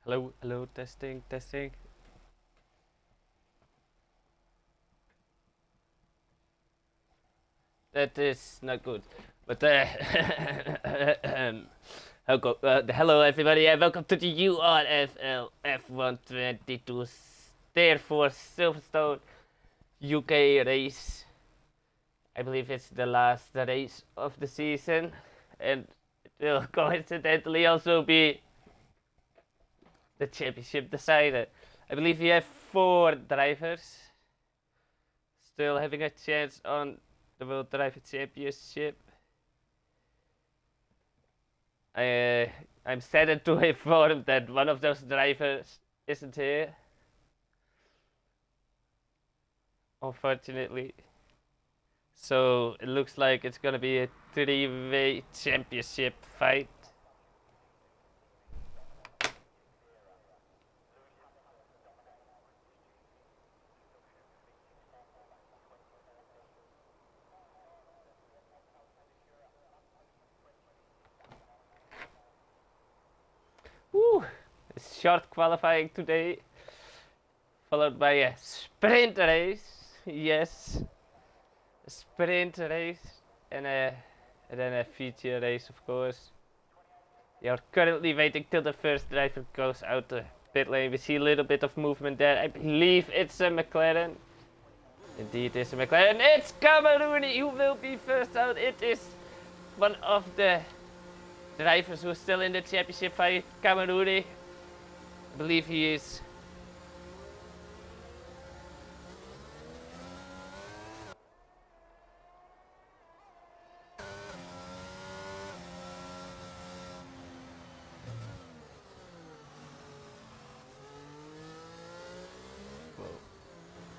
Hello, hello, testing, testing. That is not good. But hello everybody and welcome to the URFL F122 therefore Silverstone UK race. I believe it's the last race of the season, and it will coincidentally also be the championship decider. I believe we have 4 drivers still having a chance on the World Driver Championship. I'm saddened to inform that one of those drivers isn't here, unfortunately. So it looks like it's gonna be a 3-way championship fight. Woo! It's short qualifying today, followed by a sprint race. Yes, a sprint race and then a feature race, of course. We are currently waiting till the first driver goes out the pit lane. We see a little bit of movement there. I believe it's a McLaren. Indeed, it's a McLaren. It's Camerooni who will be first out. It is one of the drivers who's still in the championship fight, Camerooni. I believe he is.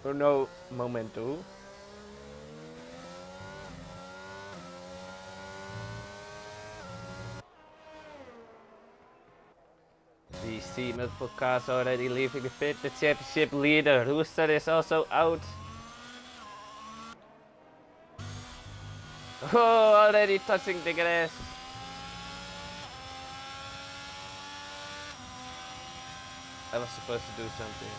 Oh no, momento. We see multiple cars already leaving the pit. The championship leader, Rooster, is also out. Oh, already touching the grass. I was supposed to do something.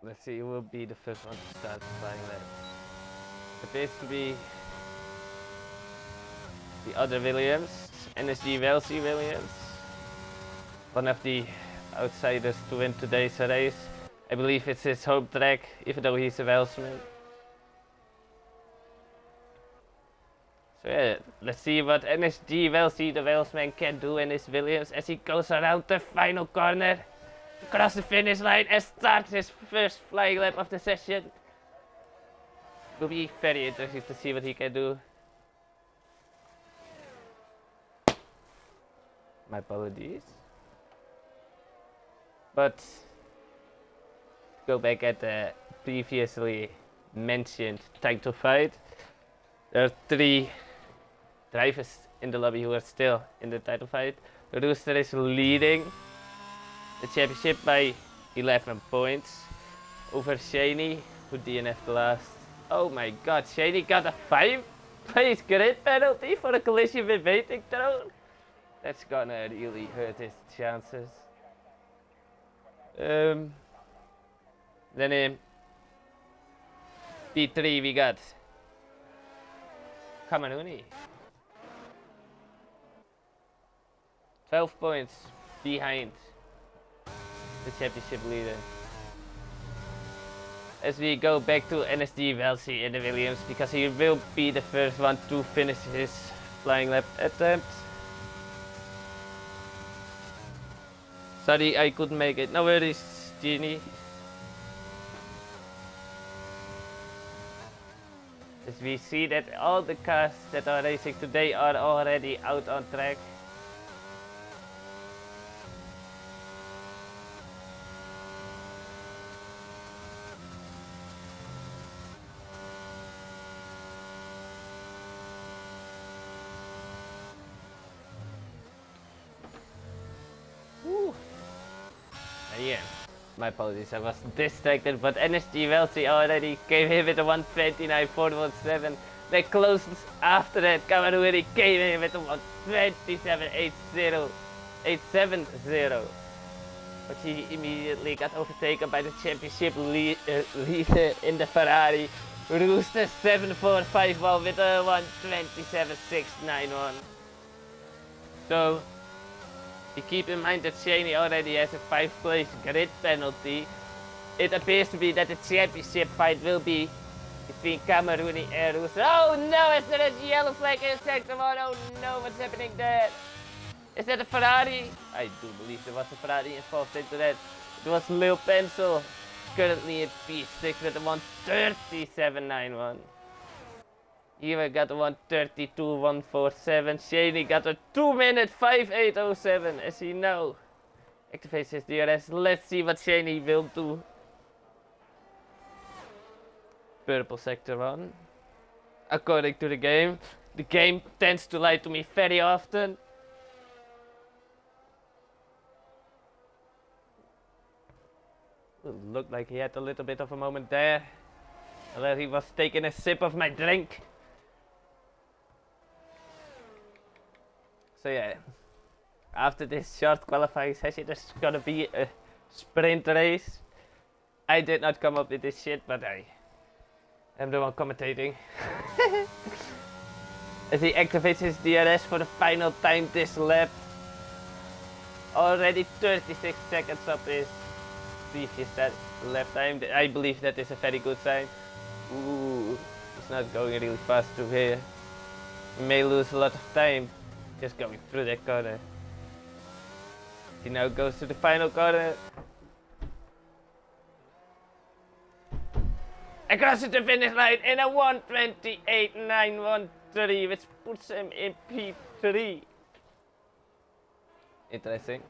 Let's see, who will be the first one to start flying lap. It appears to be the other Williams, NSG Williams. One of the outsiders to win today's race. I believe it's his home track, even though he's a Welshman. So yeah, let's see what NSG the Welshman, can do in his Williams as he goes around the final corner, across the finish line, and starts his first flying lap of the session. Will be very interesting to see what he can do. My apologies. But go back at the previously mentioned title fight. There are 3 drivers in the lobby who are still in the title fight. Rooster is leading the championship by 11 points over Shaney, who DNF'd last. Oh my god, Shaney got a 5-place grid penalty for a collision with waiting throne. That's gonna really hurt his chances. Then in P3 we got Camerooni. 12 points behind the championship leader. As we go back to NSD Welsi in the Williams, because he will be the first one to finish his flying lap attempt. Sorry, I couldn't make it. No worries, Genie. As we see that all the cars that are racing today are already out on track. yeah. My apologies, I was distracted, but NSG Welty already came here with a 129.417. They closed after that. Cameroon came in with a 127.80870. But he immediately got overtaken by the championship leader in the Ferrari. Rooster 7451 with a 127.691. So, you keep in mind that Shaney already has a 5th place grid penalty. It appears to be that the championship fight will be between Camerooni and Rooster. Oh no, is there a yellow flag in sector 1? Oh no, what's happening there? Is that a Ferrari? I do believe there was a Ferrari involved into that. It was Lil Pencil, currently in P6 with a 137.91. Eva got a 132.147. Shaney got a 2-minute 5.807. As he now activates his DRS. Let's see what Shaney will do. Purple sector 1. According to the game tends to lie to me very often. Looked like he had a little bit of a moment there. Although he was taking a sip of my drink. So yeah, after this short qualifying session, there's gonna be a sprint race. I did not come up with this shit, but I am the one commentating. As he activates his DRS for the final time this lap. Already 36 seconds up his previous lap time. I believe that is a very good sign. Ooh, he's not going really fast through here. He may lose a lot of time just going through that corner. He now goes to the final corner. Across the finish line in a 128.913, which puts him in P3. Interesting.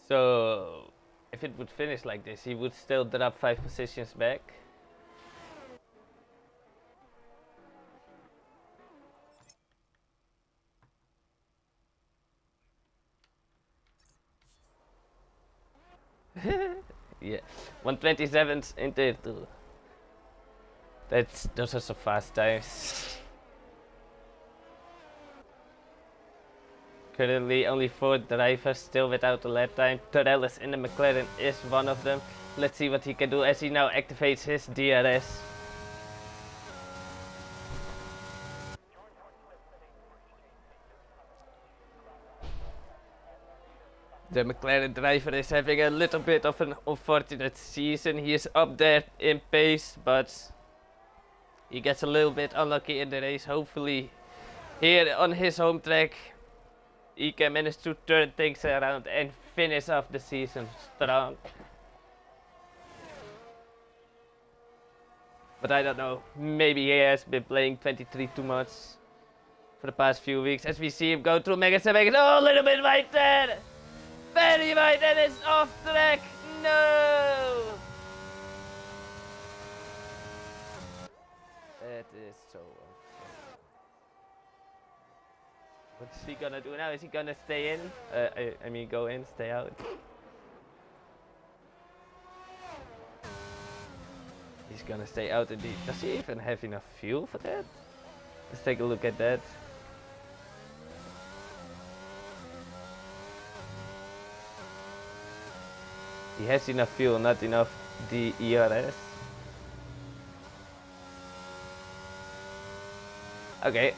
So, if it would finish like this, he would still drop 5 positions back. Yeah, 127's in there too. Those are some fast times. Currently only 4 drivers still without a lap time. Torellis in the McLaren is one of them. Let's see what he can do as he now activates his DRS. The McLaren driver is having a little bit of an unfortunate season. He is up there in pace, but he gets a little bit unlucky in the race. Hopefully here on his home track he can manage to turn things around and finish off the season strong. But I don't know, maybe he has been playing 23 too much for the past few weeks. As we see him go through Mega 7, oh, a little bit right there! Very right, and it's off track! No! That is so unfortunate. What's he gonna do now? Is he gonna stay in? I mean go in, stay out. He's gonna stay out indeed. Does he even have enough fuel for that? Let's take a look at that. He has enough fuel, not enough DRS. Okay,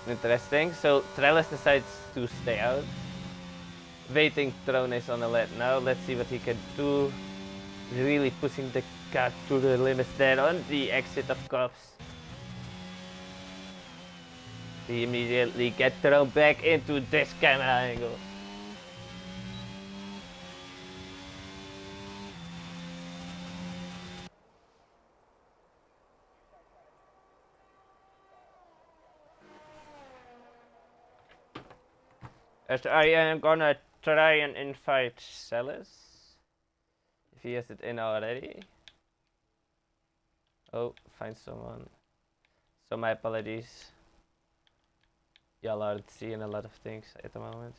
interesting. So Trellis decides to stay out. Waiting Throne is on the lap now. Let's see what he can do. Really pushing the car to the limits there on the exit of course. He immediately gets thrown back into this camera angle. As I am gonna try and invite Celis. If he has it in already. Oh, find someone. So my apologies. Y'all aren't seeing a lot of things at the moment.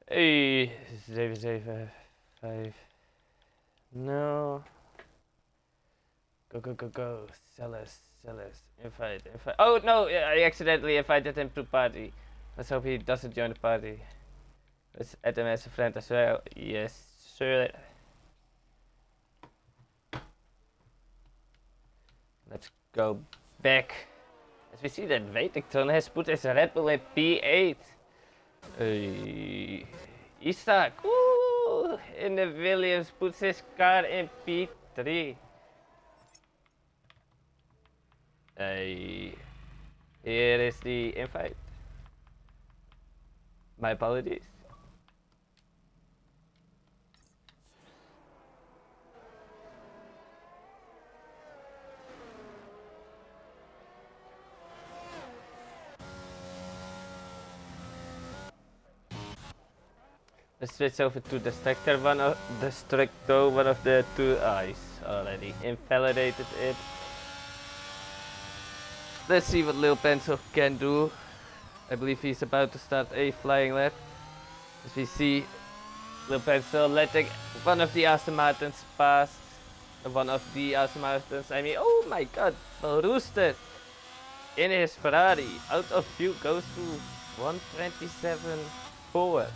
Hey, 775. No. Go, go, go, go. Sellers. Invite. Oh no, I accidentally invited him to party. Let's hope he doesn't join the party. Let's add him as a friend as well. Yes, sir. Let's go back. As we see that Waitington has put his Red Bull in P8. Isaac, ooh, in the Williams puts his car in P3. Here is the invite. My apologies. Let's switch over to Destructor, one of the two eyes already invalidated it. Let's see what Lil Pencil can do. I believe he's about to start a flying lap. As we see Lil Pencil letting one of the Aston Martins pass. One of the Aston Martins, I mean, oh my god, roosted in his Ferrari. Out of view goes to 127 forward.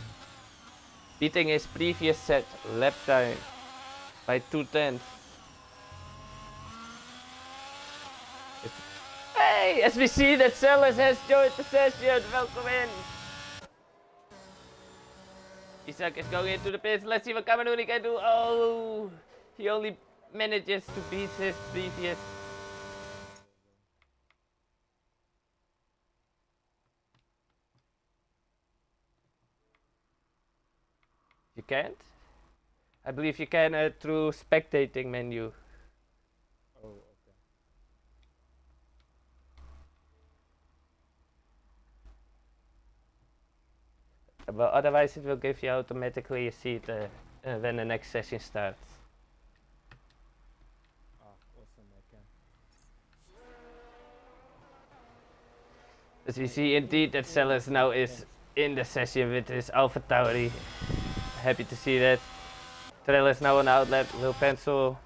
Beating his previous set lap time by 2/10. Hey, as we see that Sellers has joined the session, welcome in. Isaac is going into the pits, let's see what Cameroon can do. Oh, he only manages to beat his previous. You can't? I believe you can through spectating menu. Oh, okay. But otherwise it will give you automatically a seat when the next session starts. Ah, awesome, I can. As we see indeed that Sellers now is in the session with his Alpha Tauri. Happy to see that. Trail is now on outlet. Lil Pencil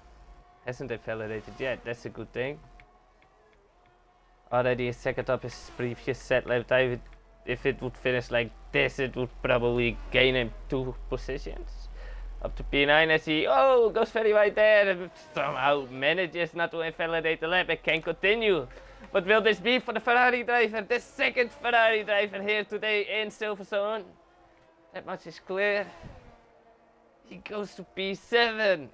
hasn't invalidated yet, that's a good thing. Already a second up his previous set lap time. If it would finish like this, it would probably gain him 2 positions. Up to P9 as he, goes very wide there. Somehow manages not to invalidate the lap and can continue. What will this be for the Ferrari driver? The second Ferrari driver here today in Silverstone. That much is clear. He goes to P7.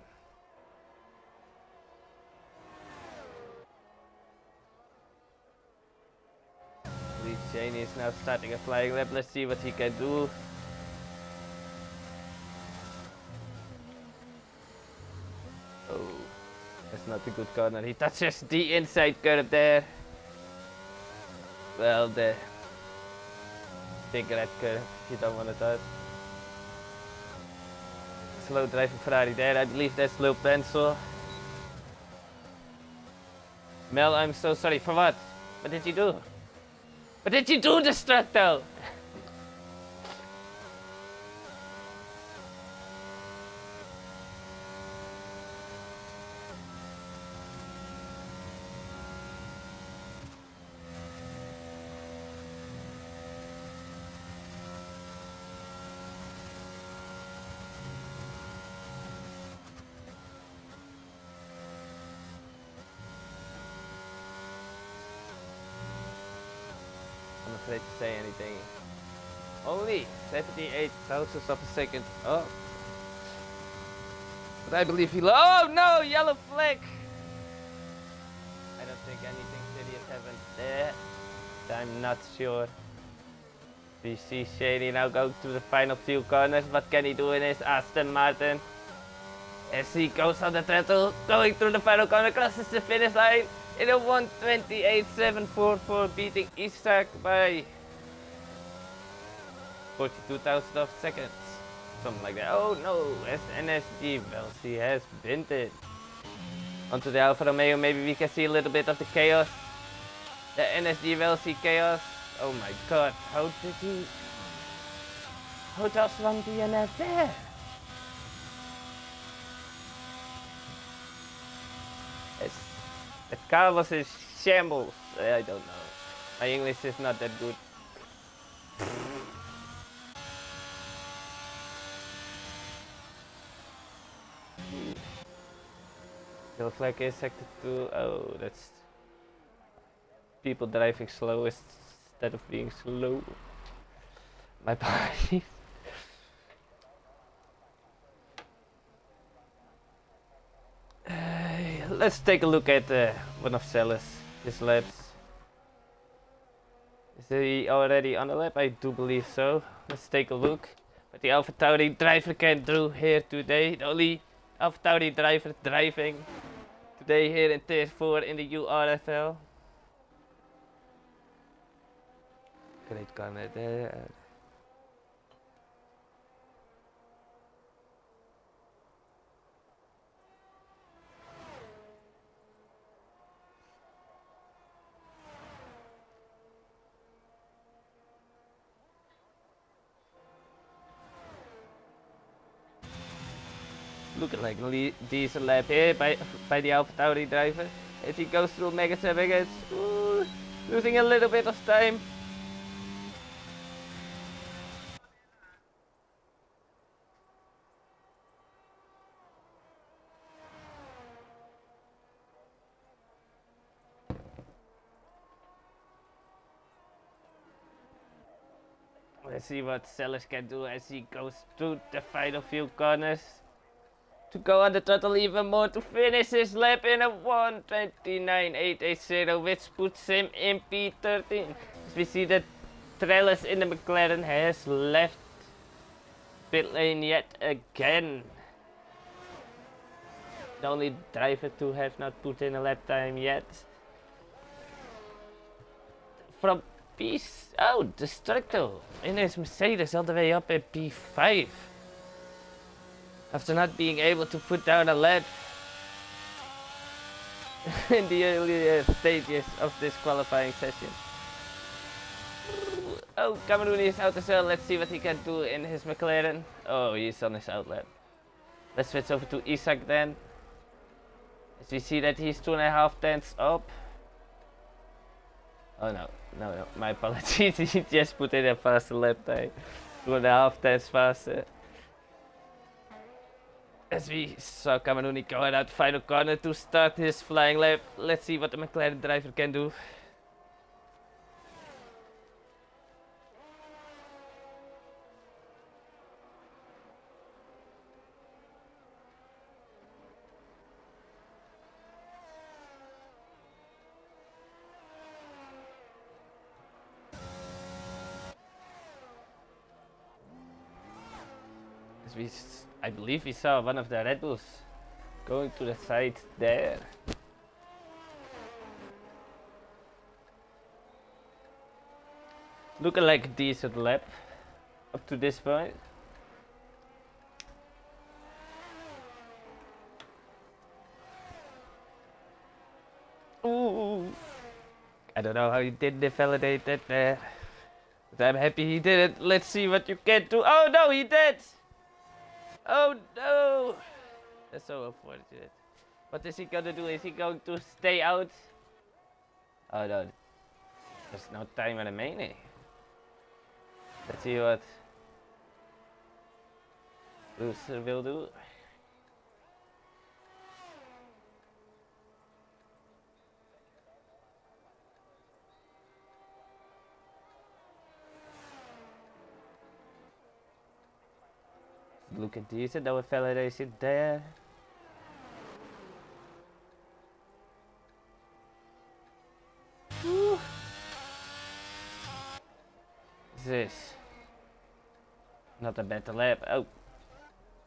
Shane is now starting a flying lap. Let's see what he can do. Oh, that's not a good corner. He touches the inside curve there. Well, the big red curve you don't want to touch. Slow driving Ferrari there. I believe that's Lil Pencil. Mel, I'm so sorry. For what? What did you do? What did you do, Destructo? I'm afraid to say anything. Only 78 thousandths of a second up. But I believe he. Oh no! Yellow flag! I don't think anything serious happened there. I'm not sure. We see Shady now go to the final few corners. What can he do in his Aston Martin? As he goes on the throttle, going through the final corner, crosses the finish line in a 1:28.744, beating Isaac by 42,000 of seconds. Something like that. Oh no, NSG Velcy has binted. Onto the Alfa Romeo, maybe we can see a little bit of the chaos. The NSG Velcy chaos. Oh my god, how did he How does one DNF there? The car was in shambles. I don't know. My English is not that good. Yellow flag is sector 2. Oh, that's people driving slow instead of being slow. My apologies. Let's take a look at one of his laps. Is he already on the lap? I do believe so. Let's take a look what the AlphaTauri driver can do here today. The only AlphaTauri driver driving today here in Tier 4 in the URFL. Great corner there. Looking like a decent lap here by the AlphaTauri driver. As he goes through Mega 7 again. Losing a little bit of time. Let's see what Sellers can do as he goes through the final few corners. To go on the throttle even more to finish his lap in a 1:29.880, which puts him in P13. As we see that Trellis in the McLaren has left pit lane yet again. The only driver to have not put in a lap time yet. From Destructo in his Mercedes all the way up at P5. After not being able to put down a lap in the earlier stages of this qualifying session. Oh, Cameroon is out as well. Let's see what he can do in his McLaren. Oh, he's on his out lap. Let's switch over to Isaac then. As we see that he's 2.5 tenths up. Oh no, my apologies. He just put in a faster lap time. 2.5 tenths faster. As we saw Cameroon going out the final corner to start his flying lap. Let's see what the McLaren driver can do. I believe we saw one of the Red Bulls going to the side there. Looking like a decent lap up to this point. Ooh. I don't know how he did validate that there. But I'm happy he did it. Let's see what you can do. Oh no, he did! Oh no! That's so unfortunate. What is he gonna do? Is he going to stay out? Oh no. There's no time remaining. Let's see what Loser will do. Look at these, that was validation there. Woo. This not a better lap. Oh,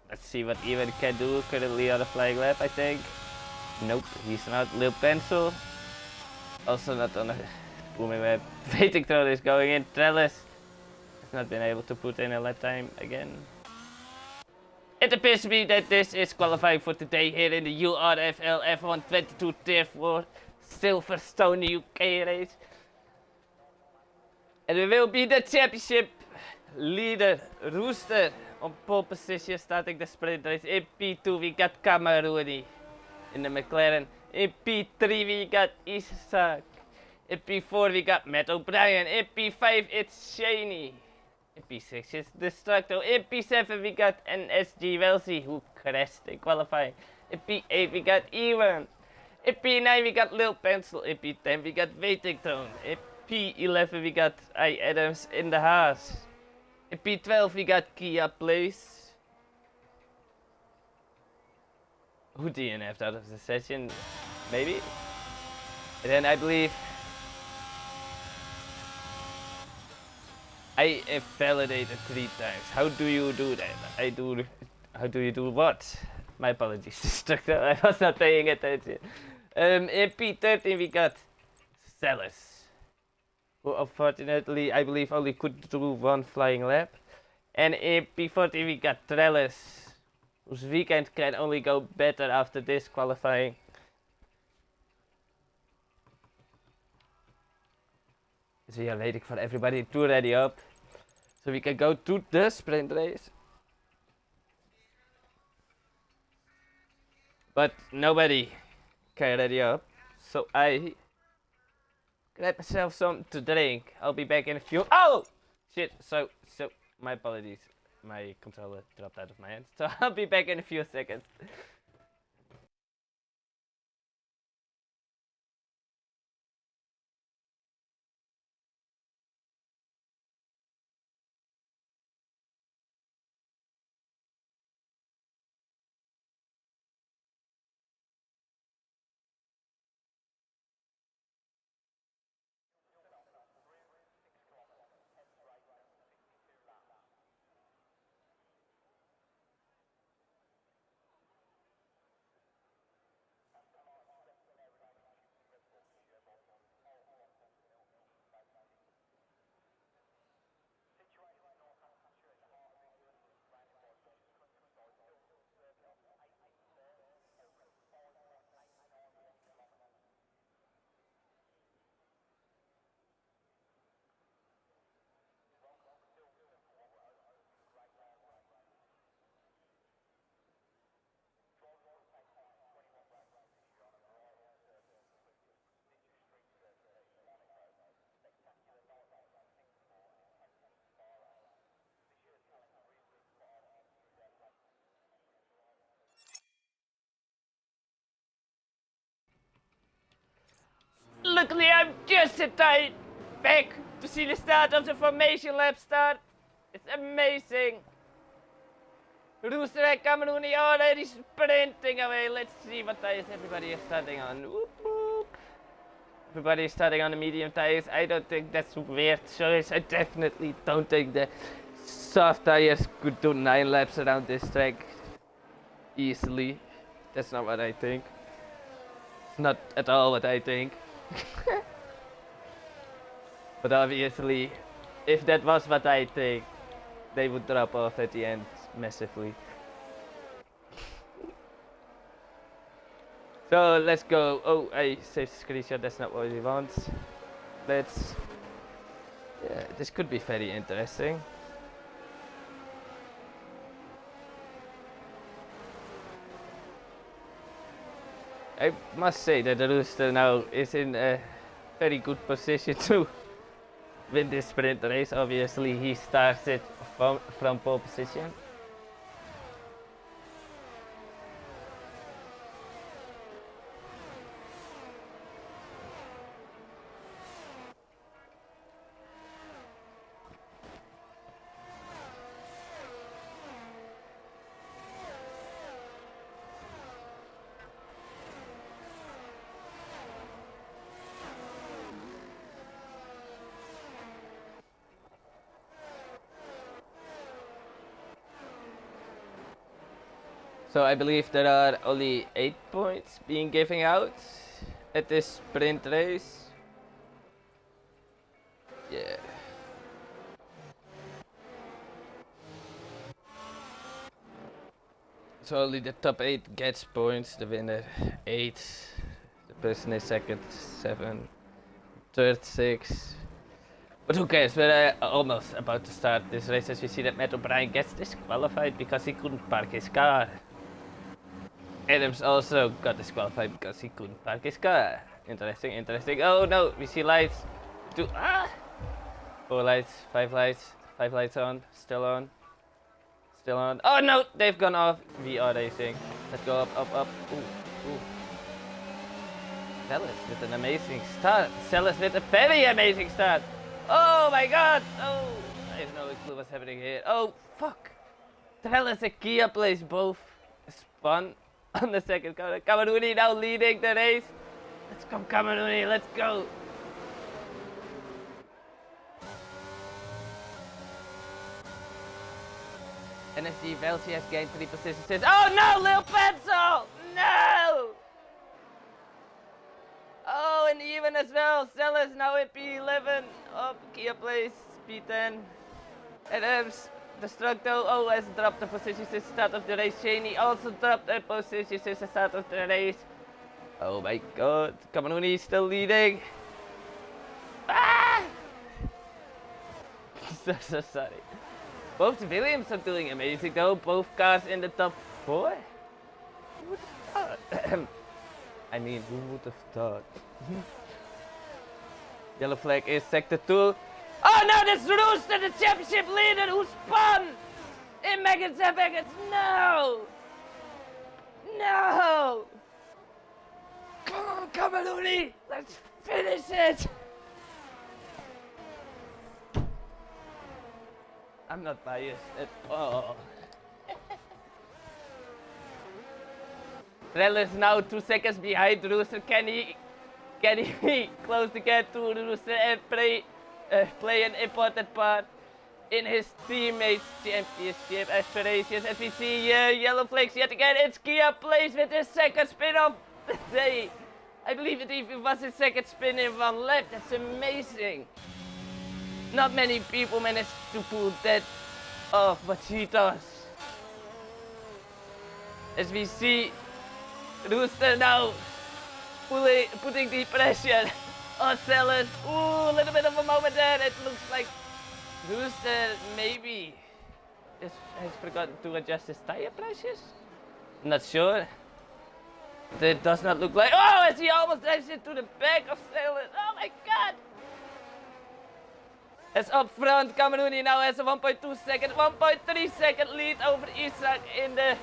let's see what Ivan can do. Currently on a flying lap, I think. Nope, he's not. Lil Pencil also not on a booming lap. Waiting throw is going in. Trellis has not been able to put in a lap time again. It appears to be that this is qualifying for today here in the URFL F1 22 Tier 4 Silverstone UK race. And it will be the championship leader Rooster on pole position starting the sprint race. In P2 we got Cameroni in the McLaren. In P3 we got Isaac. In P4 we got Matt O'Brien. In P5 it's Shaney. In P6 it's Destructo. In P7 we got NSG Wellesley who crashed in qualifying. In P8 we got Ewan. In P9 we got Lil Pencil. In P10 we got Waitington. In P11 we got I Adams in the Haas. In P12 we got Kia Place. Who DNF'd out of the session? Maybe? And then I believe I have validated 3 times. How do you do that? How do you do what? My apologies, instructor. I was not paying attention. In P13 we got Celis, who unfortunately I believe only could do 1 flying lap. And in P14 we got Trellis, whose weekend can only go better after this qualifying. So we are waiting for everybody to ready up, so we can go to the sprint race. But nobody can ready up, so I grab myself something to drink. I'll be back in a few. Oh shit! So my apologies. My controller dropped out of my hand, so I'll be back in a few seconds. Luckily, I'm just in time back to see the start of the formation lap start. It's amazing. Rooster and Cameroni already sprinting away. Let's see what tires everybody is starting on. Whoop, whoop. Everybody is starting on the medium tires. I don't think that's a weird choice. I definitely don't think the soft tires could do 9 laps around this track easily. That's not what I think. It's not at all what I think. But obviously, if that was what I think, they would drop off at the end massively. So let's go. Oh, I saved the screenshot. That's not what we want. Let's. Yeah, this could be very interesting. I must say that the Rooster now is in a very good position to win this sprint race. Obviously, he started from pole position. So I believe there are only 8 points being given out at this sprint race. Yeah. So only the top 8 gets points, the winner 8, the person is second 7, third 6, But who cares, we're almost about to start this race. As we see that Matt O'Brien gets disqualified because he couldn't park his car. Adams also got disqualified because he couldn't park his car. Interesting, interesting. Oh no, we see lights. 4 lights, 5 lights, 5 lights on, still on. Still on. Oh no, they've gone off. We are racing. Let's go up, up, up. Ooh, ooh. Sellers with an amazing start. Sellers with a very amazing start. Oh my god! Oh, I have no clue what's happening here. Oh, fuck! Trellis and Kia place both spun on the second corner. Cameruni now leading the race. Let's go, Cameruni, let's go! NSG Velsi has gained 3 positions since. Oh no, Lil Pencil! No! Oh, and even as well, Sellers now in P11 of Kia Place, P10. Adams, Destructo, oh, has dropped the position since the start of the race. Shaney also dropped a position since the start of the race. Oh my god, Cameruni still leading. Ah! so sorry. Both Williams are doing amazing though, both cars in the top 4. Who would have thought? I mean, who would have thought? Yellow flag is sector 2. Oh no, that's Rooster, the championship leader who spun! In Megan Zebeckets, no! No! Come on, Cameruni, let's finish it! I'm not biased at all. Rell is now 2 seconds behind Rooster. Can he close the gap to Rooster and play an important part in his teammates' championship aspirations? As we see yellow flags yet again, it's Kia Place with his second spin of the day. I believe it even was his second spin in 1 lap. That's amazing. Not many people manage to pull that off, but he does. As we see Rooster now putting the pressure on Sellers. Ooh, a little bit of a moment there. It looks like Rooster maybe has forgotten to adjust his tire pressures. Not sure. That does not look like. Oh, as he almost drives into the back of Sellers. Oh my god! As up front, Cameruni now has a 1.2 second, 1.3 second lead over Isaac in the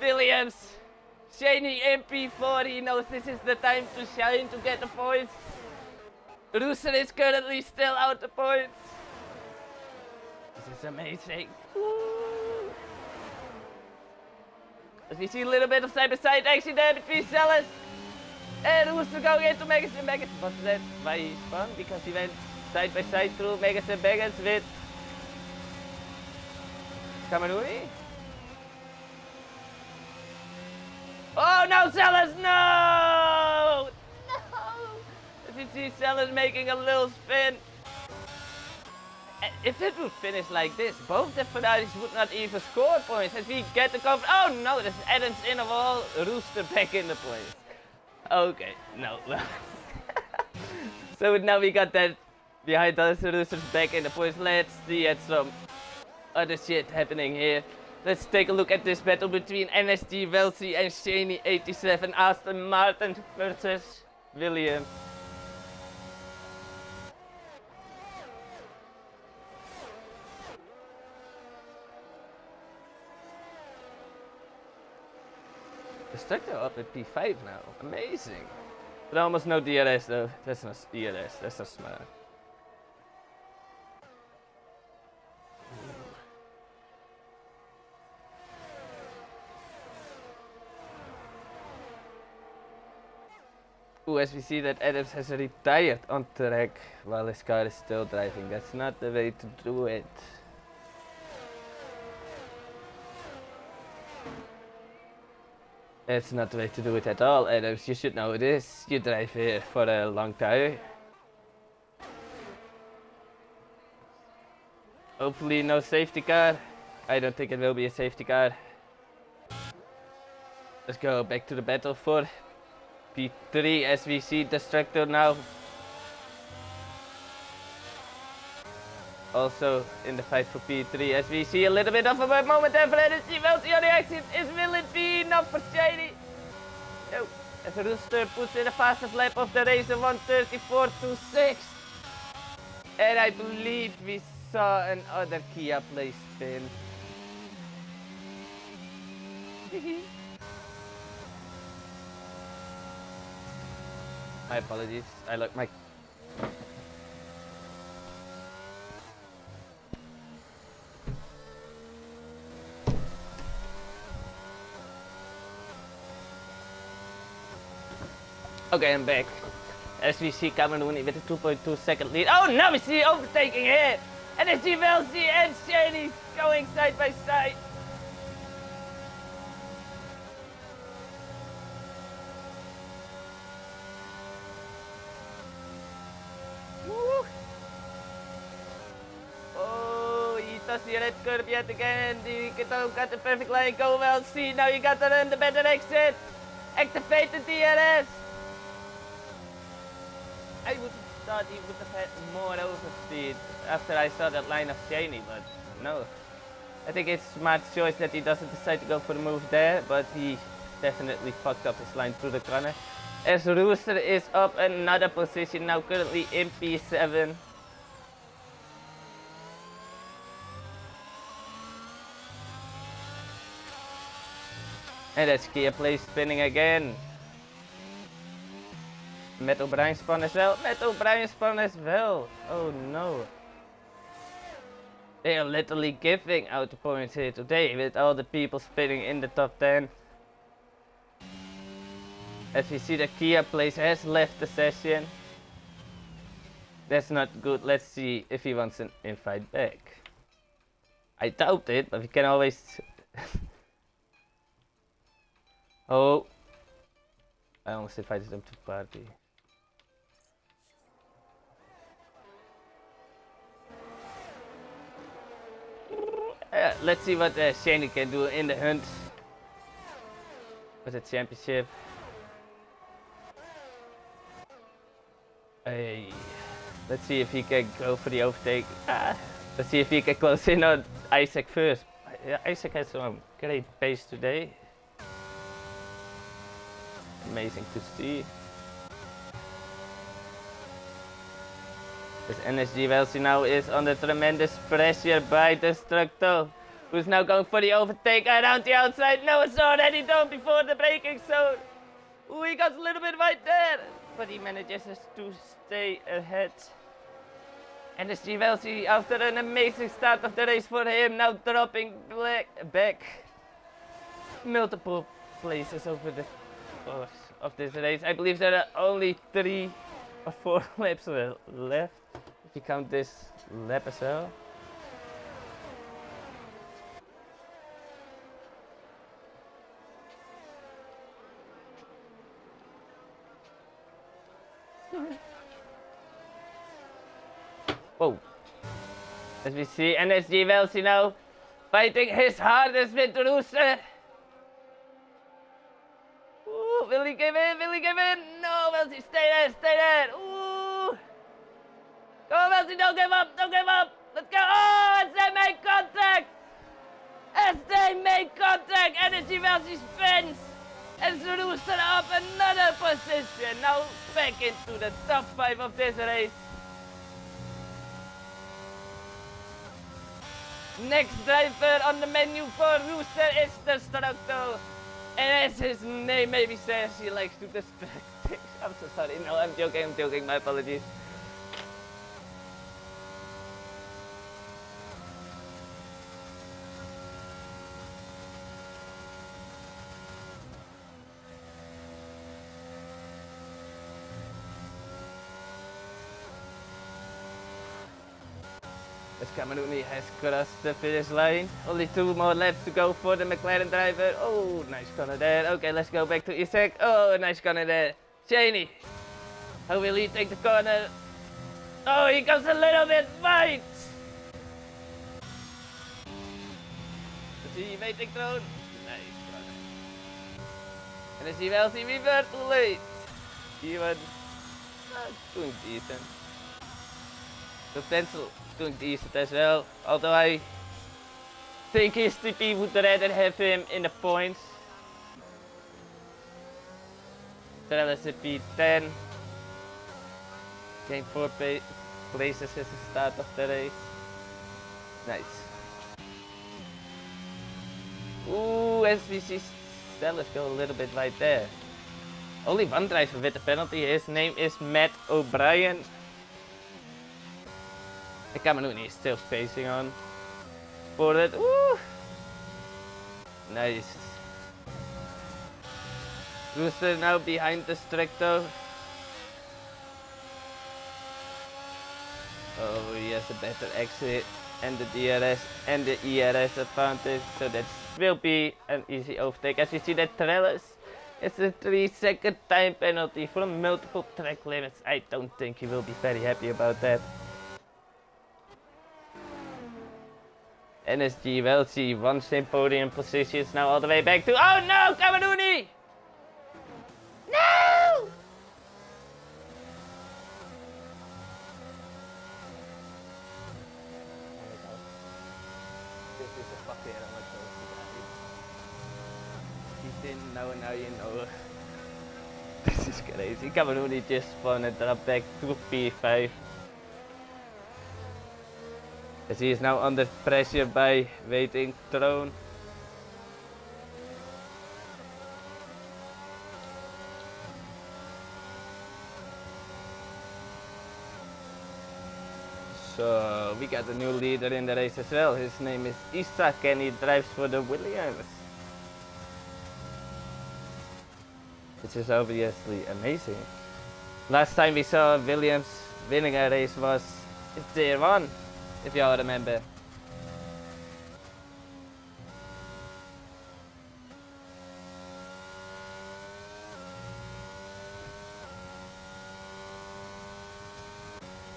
Williams. Shaney in P4, he knows this is the time to shine to get the points. Rooster is currently still out the points. This is amazing. Woo. As we see a little bit of side-by-side action there between Sellers and Rooster going into Megas and Megas. Was that why he spun? Because he went side by side through Megas and Megas with Cameruni. Oh no, Sellers, no! No! As you see Sellers making a little spin. If it would finish like this, both the Ferraris would not even score points. As we get the cover. Oh no, there's Adams in a wall, Rooster back in the points. Okay, no. So now we got that behind us, Roosters back in the points. Let's see at some other shit happening here. Let's take a look at this battle between NSG Welsi and Shaney 87 Aston Martin versus Williams. The structure up at P5 now. Amazing. But almost no DRS though. That's not DRS, that's not smart. Ooh, as we see that Adams has retired on track while his car is still driving. That's not the way to do it. That's not the way to do it at all, Adams. You should know this. You drive here for a long time. Hopefully no safety car. I don't think it will be a safety car. Let's go back to the battle for P3 as we see Destructor now. also in the fight for P3, as we see a little bit of a moment there for energy. Welty on the exit. Will it be enough for Shady? No. As Rooster puts in the fastest lap of the race of 1:34.26. And I believe we saw another Kia play spin. My apologies. I locked my... Okay, I'm back. As we see Cameroon with a 2.2 second lead. Oh, now we see overtaking here. And as you will see, and Shady going side by side. Woo. Oh, he touched the red curve yet again. You don't got the perfect line. Go well, see. Now you got to run the better exit. Activate the DRS. I would have thought he would have had more overspeed after I saw that line of Shady, but no. I think it's a smart choice that he doesn't decide to go for the move there, but he definitely fucked up his line through the corner. As Rooster is up another position now, currently in P7. And that's Kia play spinning again. Met O'Brien spun as well. Met O'Brien spun as well. Oh no. They are literally giving out the points here today with all the people spinning in the top 10. As we see, the Kia place has left the session. That's not good. Let's see if he wants an invite back. I doubt it, but we can always... Oh. I almost invited them to the party. Let's see what Shady can do in the hunt for the championship. Hey, let's see if he can go for the overtake. Let's see if he can close in on Isaac first. Isaac has some great pace today. Amazing to see. This NSG Welsi now is under tremendous pressure by Destructo, who's now going for the overtake around the outside. No, it's already done before the braking zone. Ooh, he got a little bit right there, but he manages to stay ahead. NSG Welsi, after an amazing start of the race for him, now dropping back multiple places over the course of this race. I believe there are only 3 or 4 laps left, if you count this lap as well. Whoa. As we see, NSG Welsi now fighting his hardest with Rooster. Ooh, will he give in? Will he give in? No, Welsi, stay there, stay there. Ooh. Go on, Welsi, don't give up, don't give up. Let's go. Oh, as they make contact. As they make contact, NSG Welsi spins. As Rooster up another position. Now back into the top 5 of this race. Next driver on the menu for Rooster is Destructo. And as his name maybe says, he likes to distract things. I'm so sorry. No, I'm joking. My apologies. As Cameroon has crossed the finish line. Only 2 more laps to go for the McLaren driver. Oh, nice corner there. Okay, let's go back to Isaac. Oh, nice corner there. Shady. How will he take the corner? Oh, he goes a little bit wide. Does he may take the road? Nice corner. And as he will see, we were too late. He was doing decent. The pencil doing decent as well. Although I think his TP would rather have him in the points. Trellis at P10. Gained 4 places at the start of the race. Nice. Ooh, SVC Stellas go a little bit right there. Only one driver with a penalty. His name is Matt O'Brien. The Cameroon is still spacing on. For it. Ooh. Nice. Rooster now behind the Stricto. Oh, he has a better exit and the DRS and the ERS advantage, so that will be an easy overtake. As you see that Trellis, it's a 3-second time penalty for multiple track limits. I don't think he will be very happy about that. NSG will see one same podium positions now all the way back to, oh no, Camerooni! No! This is a fucking amateur guy. He's in now you know. This is crazy. Camerooni just spun and dropped back to P5. As he is now under pressure by waiting throne. So we got a new leader in the race as well. His name is Isaac and he drives for the Williams. Which is obviously amazing. Last time we saw Williams winning a race was in Tier 1, if y'all remember.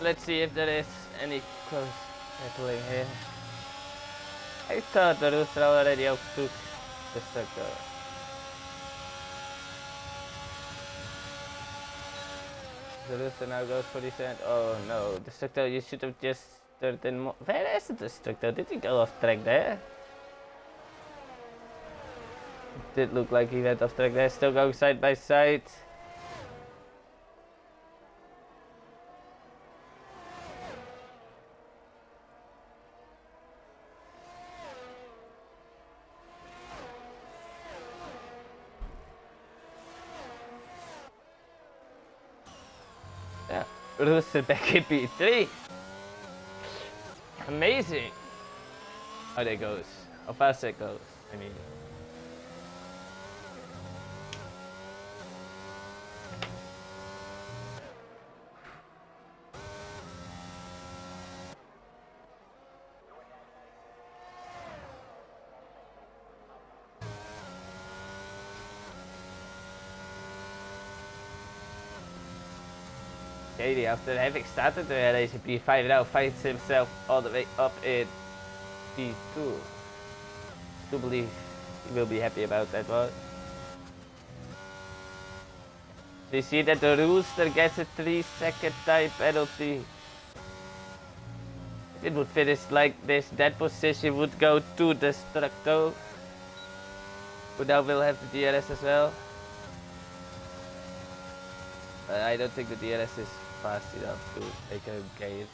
Let's see if there is any close battling here. I thought the Rooster already overtook the Structo. The Rooster now goes for the sand. Oh no, the Structo, you should have just turned in more. Where is the Structo? Did he go off track there? It did look like he went off track there. Still going side by side. Yeah, Rooster back in P3. Amazing. How that goes. How fast that goes. I mean. Katie, after having started the race in P5, now finds himself all the way up in P2. Do believe he will be happy about that one. We see that the Rooster gets a 3-second time penalty. If it would finish like this, that position would go to the Structo, who now will have the DRS as well. But I don't think the DRS is fast enough to make a gain.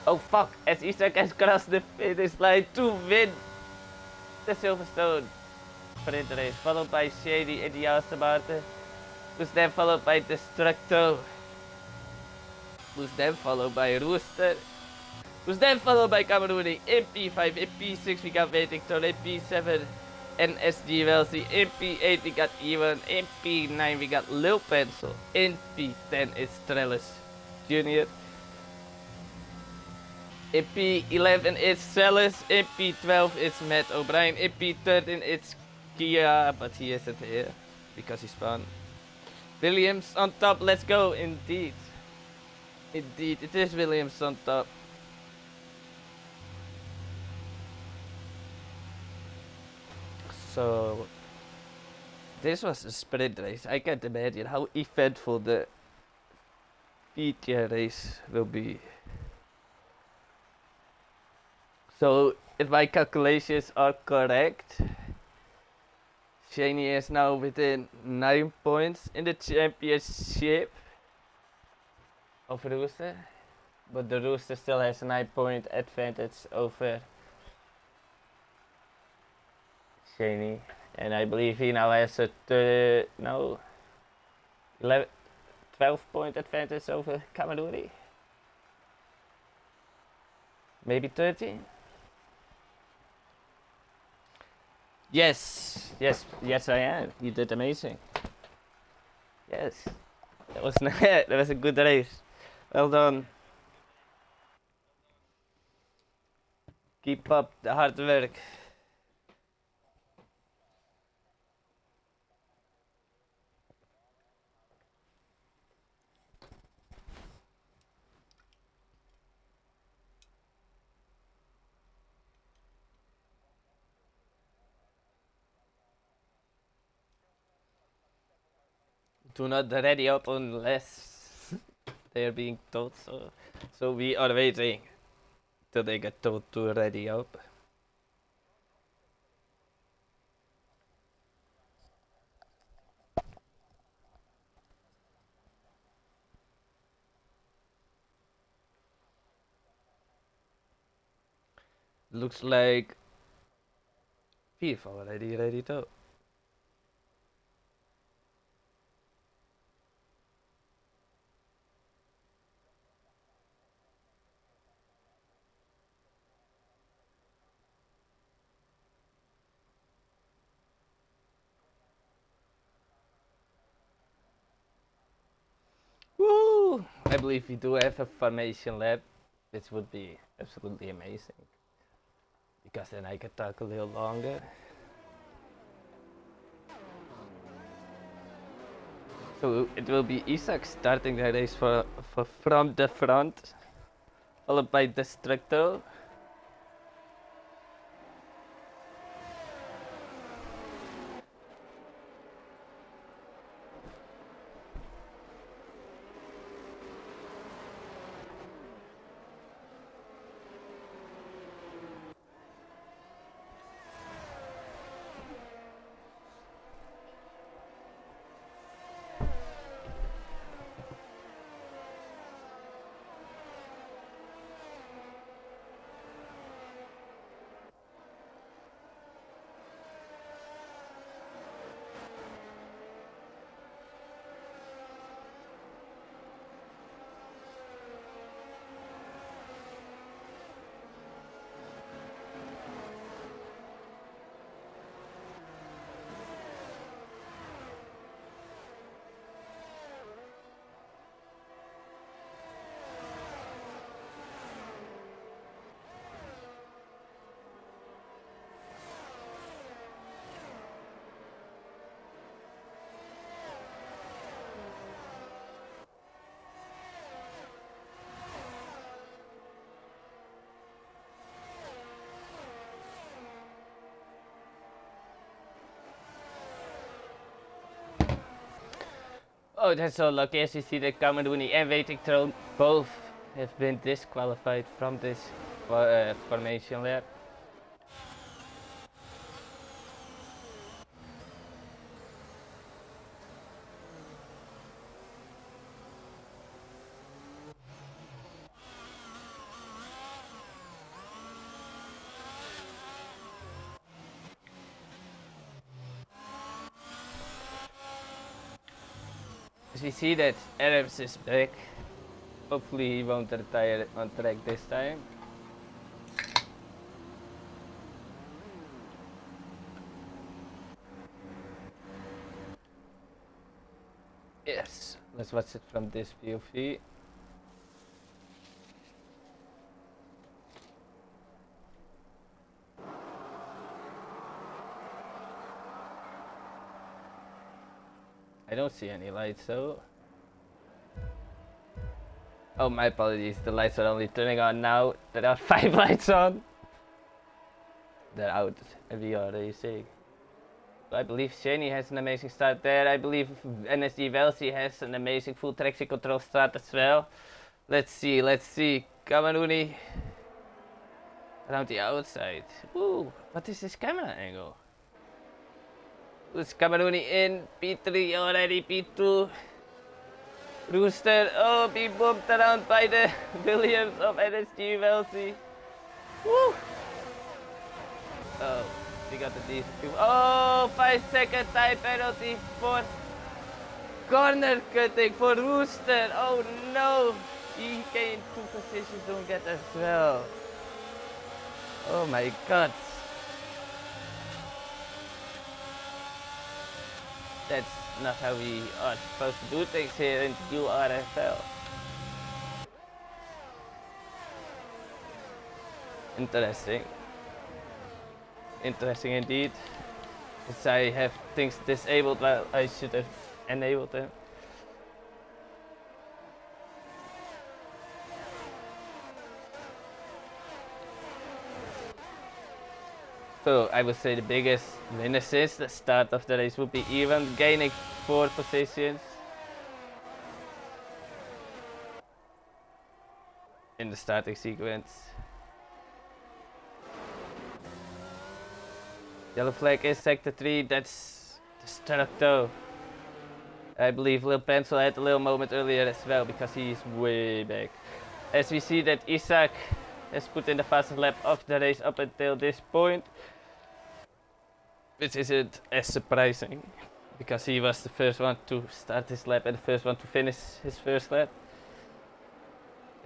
Oh fuck, as Isaac has crossed the finish line to win the Silverstone sprint race, followed by Shady in the Aston Martin, who's then followed by Destructo, who's then followed by Rooster, who's then followed by Camerooni in P5, in P6 we got Waiting Throne, in P7 NSG Wellesley, in P8 we got Ewan, in P9 we got Lil Pencil, in P10 it's Trellis Jr. In P11 it's Celis, in P12 it's Matt O'Brien, in P13 it's Kia, but he isn't here because he spun. Williams on top, let's go, indeed. Indeed, it is Williams on top. So this was a sprint race. I can't imagine how eventful the feature race will be. So if my calculations are correct, Shaney is now within 9 points in the championship of Rooster, but the Rooster still has a 9-point advantage over Shaney, and I believe he now has a 12-point advantage over Kamaduri. Maybe 13. Yes, I am. You did amazing. Yes, that was that was a good race. Well done. Keep up the hard work. Do not ready up unless they are being told so. So we are waiting till they get told to ready up. Looks like we've already ready to. Woo! I believe we do have a formation lab. This would be absolutely amazing. Because then I could talk a little longer. So it will be Isaac starting the race from the front, followed by Destructo. Oh, that's so lucky. As you see that Kamaduni and Waiting Throne both have been disqualified from this formation lab. As we see that Adams is back. Hopefully he won't retire on track this time. Yes, let's watch it from this POV. I don't see any lights though. Oh, my apologies, the lights are only turning on now. There are 5 lights on. They're out and we are racing. I believe Shaney has an amazing start there. I believe NSG Welsi has an amazing full traction control start as well. Let's see. Cameroni around the outside. Ooh, what is this camera angle? It's Cameroni in, P3 already, P2. Rooster, oh, be bumped around by the Williams of NSG Welsi. Woo! Oh, we got the decent. Oh, 5-second time penalty for corner cutting for Rooster. Oh no, he gained 2 positions, don't get as well. Oh my god. That's not how we are supposed to do things here in URFL. Interesting. Interesting indeed. As I have things disabled while I should have enabled them. So I would say the biggest winner since the start of the race would be Ivan, gaining 4 positions in the starting sequence. Yellow flag is sector 3, that's Destructo. I believe Lil Pencil had a little moment earlier as well because he is way back. As we see that Isaac has put in the fastest lap of the race up until this point. Which isn't as surprising because he was the first one to start his lap and the first one to finish his first lap.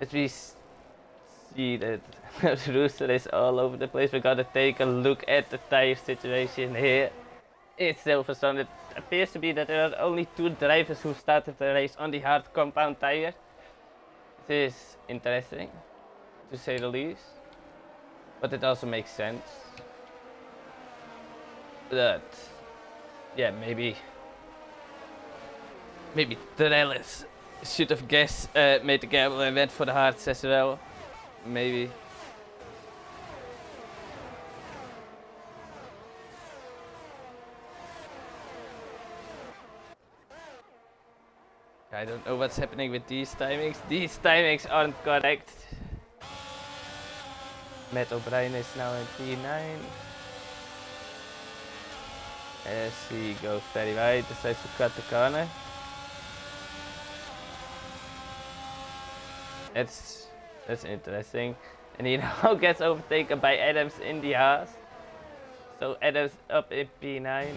As we see that the Rooster is all over the place, we gotta take a look at the tire situation here. It's Silverstone. It appears to be that there are only 2 drivers who started the race on the hard compound tire. This is interesting, to say the least, but it also makes sense. But yeah, maybe Trellis should have made the gamble and went for the hards as well. Maybe. I don't know what's happening with these timings. These timings aren't correct. Matt O'Brien is now in P9. As he goes very wide, decides to cut the corner. That's interesting. And he now gets overtaken by Adams in the Haas. So Adams up in P9.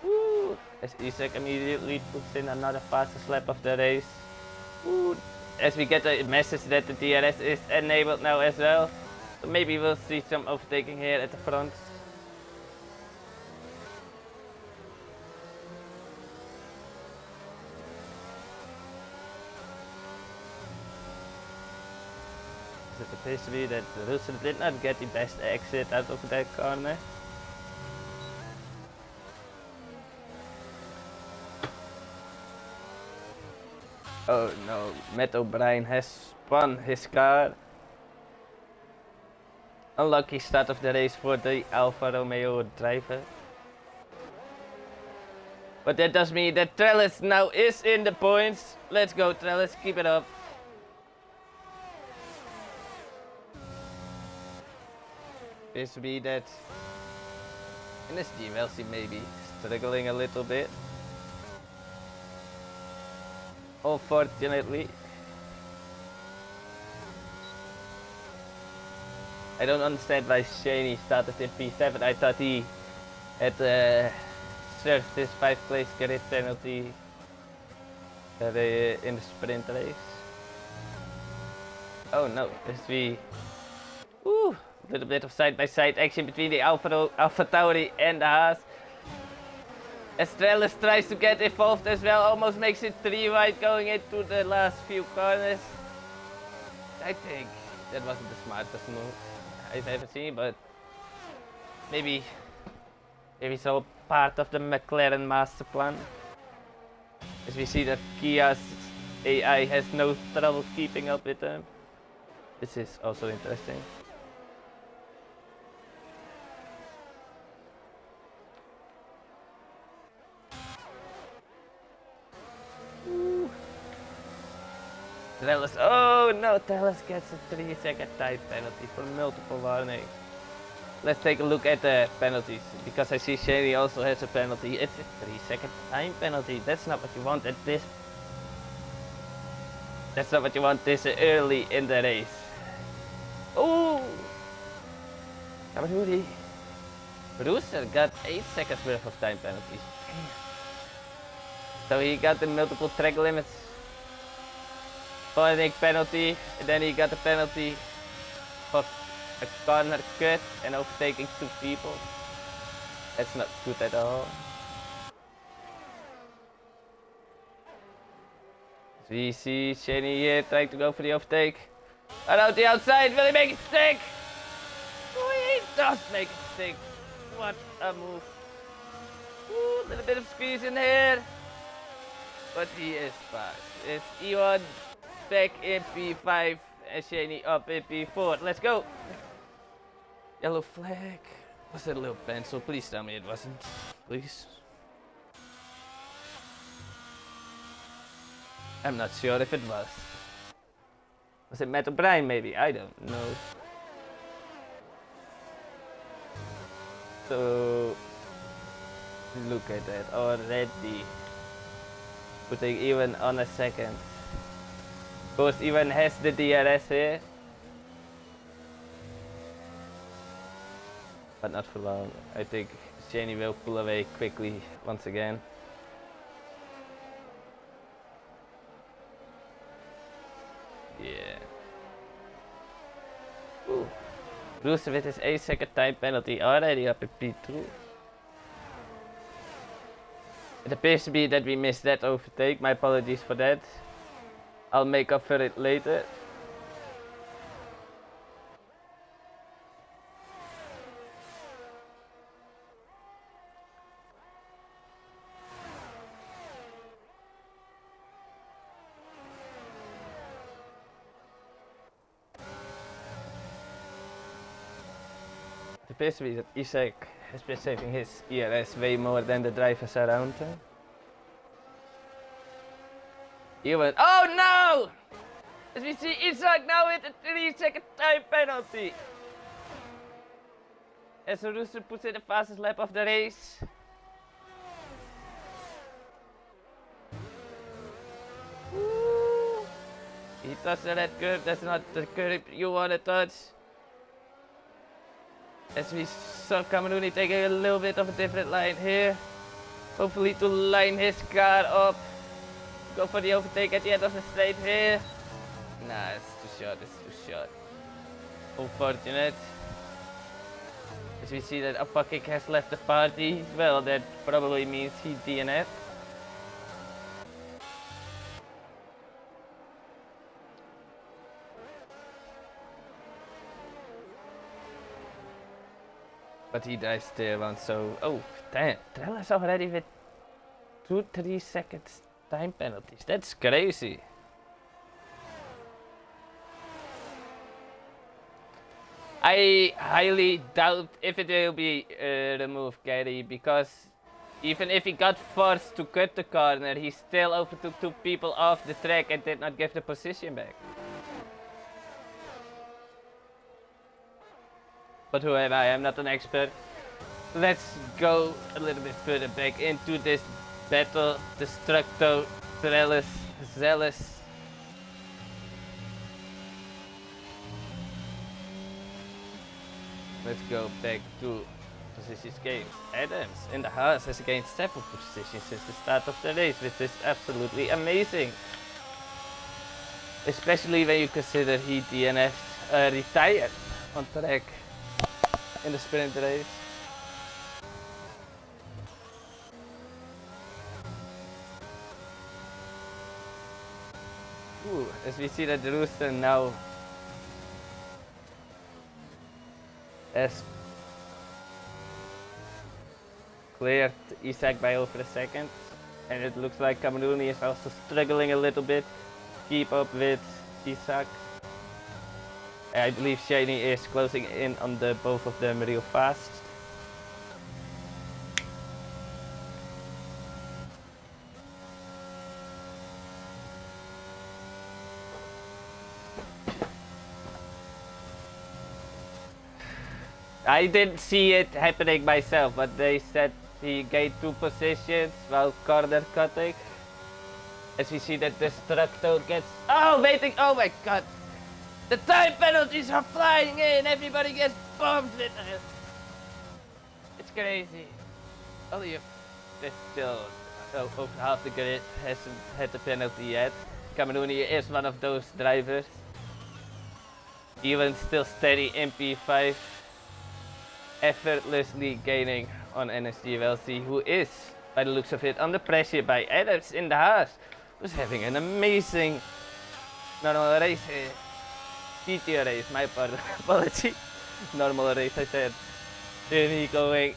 Woo! As Isaac immediately puts in another fastest lap of the race. Woo! As we get a message that the DRS is enabled now as well. So maybe we'll see some overtaking here at the front. It appears to be that Wilson did not get the best exit out of that corner. Oh no, Matt O'Brien has spun his car. Unlucky start of the race for the Alfa Romeo driver. But that does mean that Trellis now is in the points. Let's go Trellis, keep it up. Appears to be that NSG Welsi maybe struggling a little bit. Unfortunately, I don't understand why Shaney started in P7. I thought he had served his 5th place grid penalty in the sprint race. Oh no, as we a little bit of side-by-side action between the Alpha Tauri and the Haas. Estrellas tries to get involved as well, almost makes it 3 wide going into the last few corners. I think that wasn't the smartest move I've ever seen, but maybe it's all part of the McLaren master plan. As we see that Kia's AI has no trouble keeping up with them. This is also interesting. Trellis, oh no, Trellis gets a 3-second time penalty for multiple warnings. Let's take a look at the penalties, because I see Shady also has a penalty. It's a 3-second time penalty. That's not what you want at this. That's not what you want this early in the race. Oh! Kamaruri. Brewster got 8 seconds worth of time penalties. So he got the multiple track limits. Warning penalty, and then he got a penalty for a corner cut and overtaking 2 people. That's not good at all. So we see Shani here trying to go for the overtake. Around the outside, will he make it stick? Oh, he does make it stick. What a move. Ooh, a little bit of squeeze in here. But he is fast. It's Iwan back in P5 and Shani up in P4. Let's go. Yellow flag. Was it a little pencil? Please tell me it wasn't. Please. I'm not sure if it was. Was it Matt O'Brien maybe? I don't know. So look at that already. Putting even on a second. Of course, even has the DRS here. But not for long. I think Shani will pull away quickly once again. Yeah. Ooh. Bruce with his 8-second time penalty already up in P2. It appears to be that we missed that overtake. My apologies for that. I'll make up for it later. It appears to be that Isaac has been saving his ERS way more than the drivers around him. Even, oh no! As we see Isaac now with a 3-second time penalty. As Rooster puts in the fastest lap of the race. Woo. He touched the red curve, that's not the curve you want to touch. As we saw Cameroon taking a little bit of a different line here. Hopefully to line his car up. Go for the overtake at the end of the straight here. Nah, it's too short, it's too short. Unfortunate. As we see that Apakik has left the party, well, that probably means he DNF. But he drives tier 1, so... Oh, damn. Trellis already with 2-3 seconds time penalties. That's crazy. I highly doubt if it will be removed, Gary, because even if he got forced to cut the corner, he still overtook 2 people off the track and did not give the position back. But who am I? I'm not an expert. Let's go a little bit further back into this battle. Destructo, Trellis, Zealous. Let's go back to positions games. Adams in the house has gained several positions since the start of the race, which is absolutely amazing. Especially when you consider he DNF retired on track in the sprint race. Ooh, as we see that the Rooster now has cleared Isaac by over a second, and it looks like Camerooni is also struggling a little bit to keep up with Isaac. I believe Shaney is closing in on the both of them real fast. I didn't see it happening myself, but they said he gained 2 positions while corner cutting. As we see that the Destructo gets... Oh, waiting! Oh my god! The time penalties are flying in! Everybody gets bombed with it! It's crazy. Only if there's still over half the grid hasn't had the penalty yet. Camerooni is one of those drivers. Even still steady MP5. Effortlessly gaining on NSG who is, by the looks of it, under pressure by Adams in the house. Was having an amazing normal race here. GT race, my part, apology. Normal race, I said. Journey going.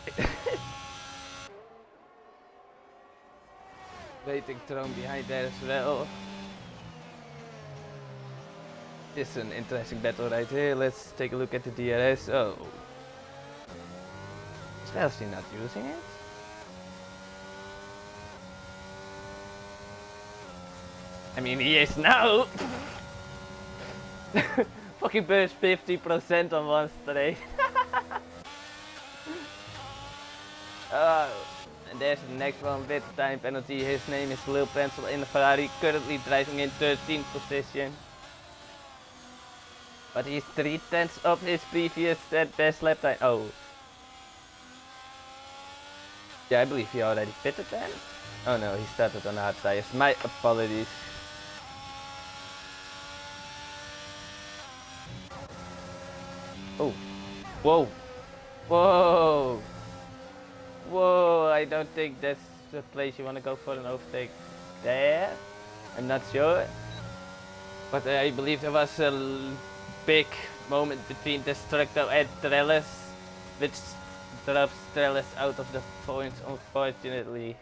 Waiting thrown behind there as well. It's an interesting battle right here. Let's take a look at the DRS. Oh. Is Chelsea not using it? I mean, he is now! Fucking burst 50% on one straight. Oh, and there's the next one with time penalty. His name is Lil Pencil in the Ferrari, currently driving in 13th position. But he's 3/10 of his previous best lap time. Oh. Yeah, I believe he already pitted then. Oh no, he started on hard tires. My apologies. Oh. Whoa. Whoa. Whoa, I don't think that's the place you want to go for an overtake there. I'm not sure. But I believe there was a big moment between Destructo and Trellis, which drops Trellis out of the points, unfortunately.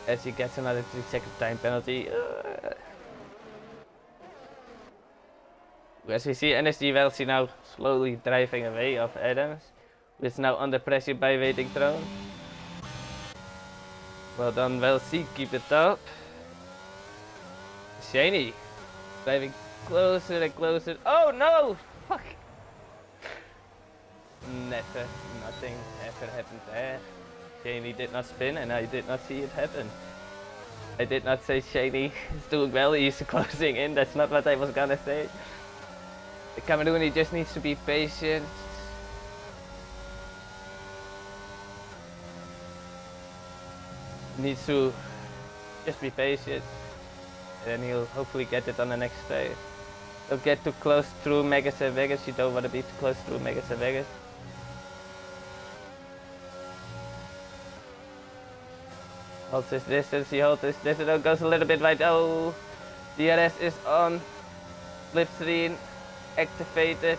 As he gets another 3-second time penalty. As we see NSG Welsi now slowly driving away of Adams, who is now under pressure by Waiting Throne. Well done Welsi, keep it up. Shaney driving closer and closer. Oh no! Fuck! Never, nothing ever happened there. Shaney did not spin and I did not see it happen. I did not say Shaney is doing well, he's closing in, that's not what I was gonna say. The Camerooni just needs to be patient. Needs to just be patient. And then he'll hopefully get it on the next stage. Don't get too close through Megas and Vegas, you don't want to be too close through Megas and Vegas. Holds his distance, he holds his distance, oh, goes a little bit wide, oh. DRS is on, slipstream activated.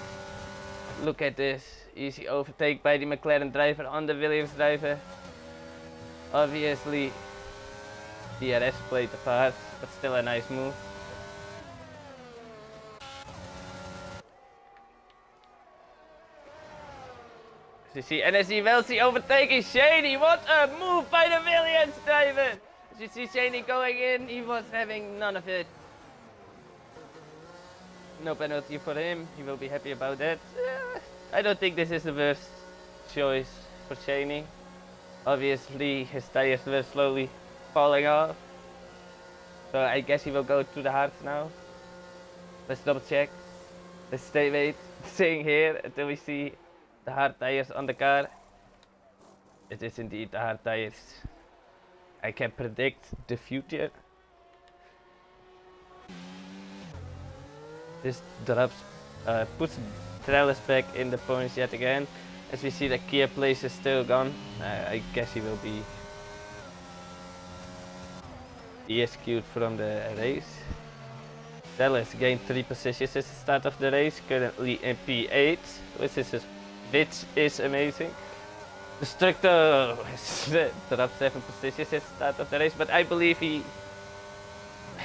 Look at this, easy overtake by the McLaren driver on the Williams driver. Obviously, DRS played a part, but still a nice move. As you see NSG Welsi overtaking Shaney, what a move by the Williams driver! As you see Shaney going in, he was having none of it. No penalty for him, he will be happy about that. I don't think this is the worst choice for Shaney. Obviously his tires were slowly falling off. So I guess he will go to the hards now. Let's double check. Let's staying here until we see the hard tires on the car. It is indeed the hard tires. I can predict the future. This drops, puts Trellis back in the points yet again. As we see the gear place is still gone. I guess he will be ESQ'd from the race. Trellis gained 3 positions at the start of the race, currently in P8, which is amazing. Destructo has dropped 7 positions at the start of the race, but I believe he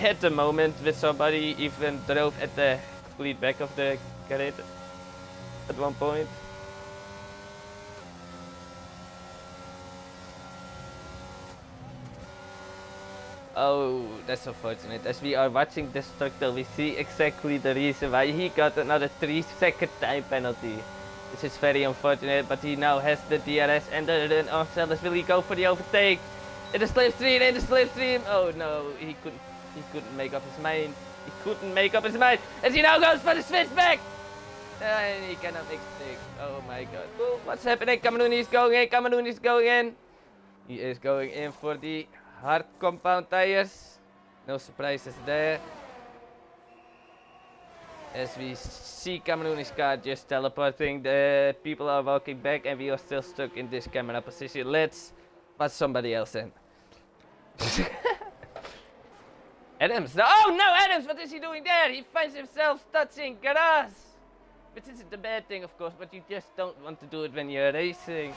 at the moment with somebody, even drove at the complete back of the carrot at one point. Oh, that's unfortunate. As we are watching the structure, we see exactly the reason why he got another 3-second time penalty. This is very unfortunate, but he now has the DRS and the run on Sellers. Will he go for the overtake? In the slipstream, Oh no, he couldn't make up his mind. He couldn't make up his mind. As he now goes for the switchback! And he cannot make stick. Oh my god. Ooh, what's happening? Cameroon is going in. He is going in for the hard compound tires. No surprises there. As we see Camerooni's car just teleporting, the people are walking back and we are still stuck in this camera position. Let's put somebody else in. Adams, oh no, Adams, what is he doing there? He finds himself touching grass. Which isn't a bad thing, of course, but you just don't want to do it when you're racing.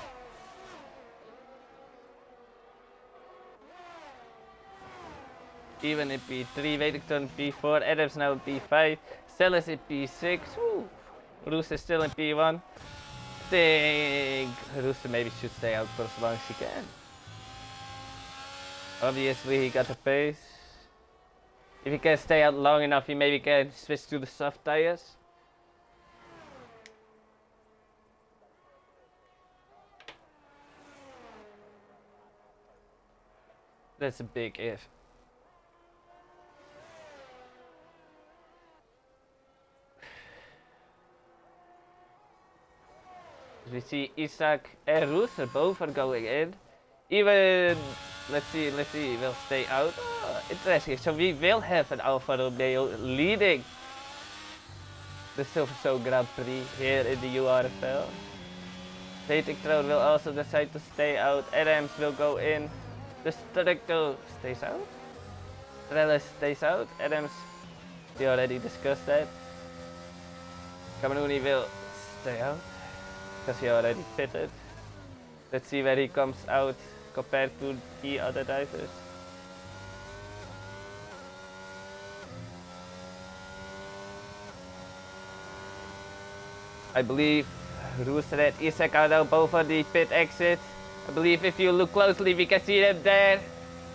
Even in P3, Wellington P4, Adams now in P5, Sellers in P6. Woo. Rooster still in P1. I think Rooster maybe should stay out for as long as he can. Obviously he got the pace. If he can stay out long enough, he maybe can switch to the soft tires. That's a big if. We see Isaac and Rooster both are going in. Even, let's see, will stay out. Oh, interesting. So we will have an Alfa Romeo leading the Silverstone Grand Prix here in the URFL. Dating Throne will also decide to stay out. Adams will go in. The Structo stays out. Trellis stays out. Adams, we already discussed that. Camerooni will stay out because he already pitted. Let's see where he comes out compared to the other drivers. I believe Rooster and Isaac are now both on the pit exit. I believe if you look closely, we can see them there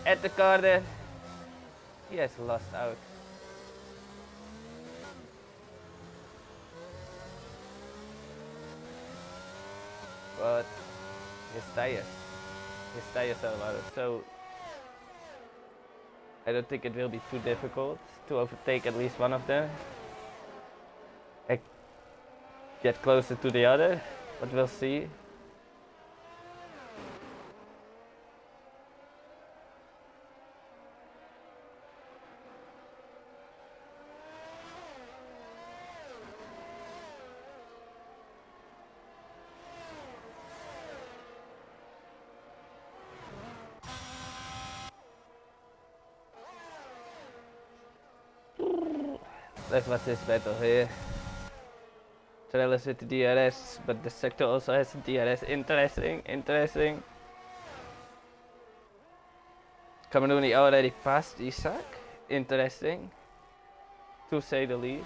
at the corner. He has lost out. But his tires are low, so I don't think it will be too difficult to overtake at least one of them. I get closer to the other, but we'll see. That was his battle here. Trellis with the DRS, but the sector also has a DRS. Interesting. Camerooni already passed Isaac. Interesting, to say the least.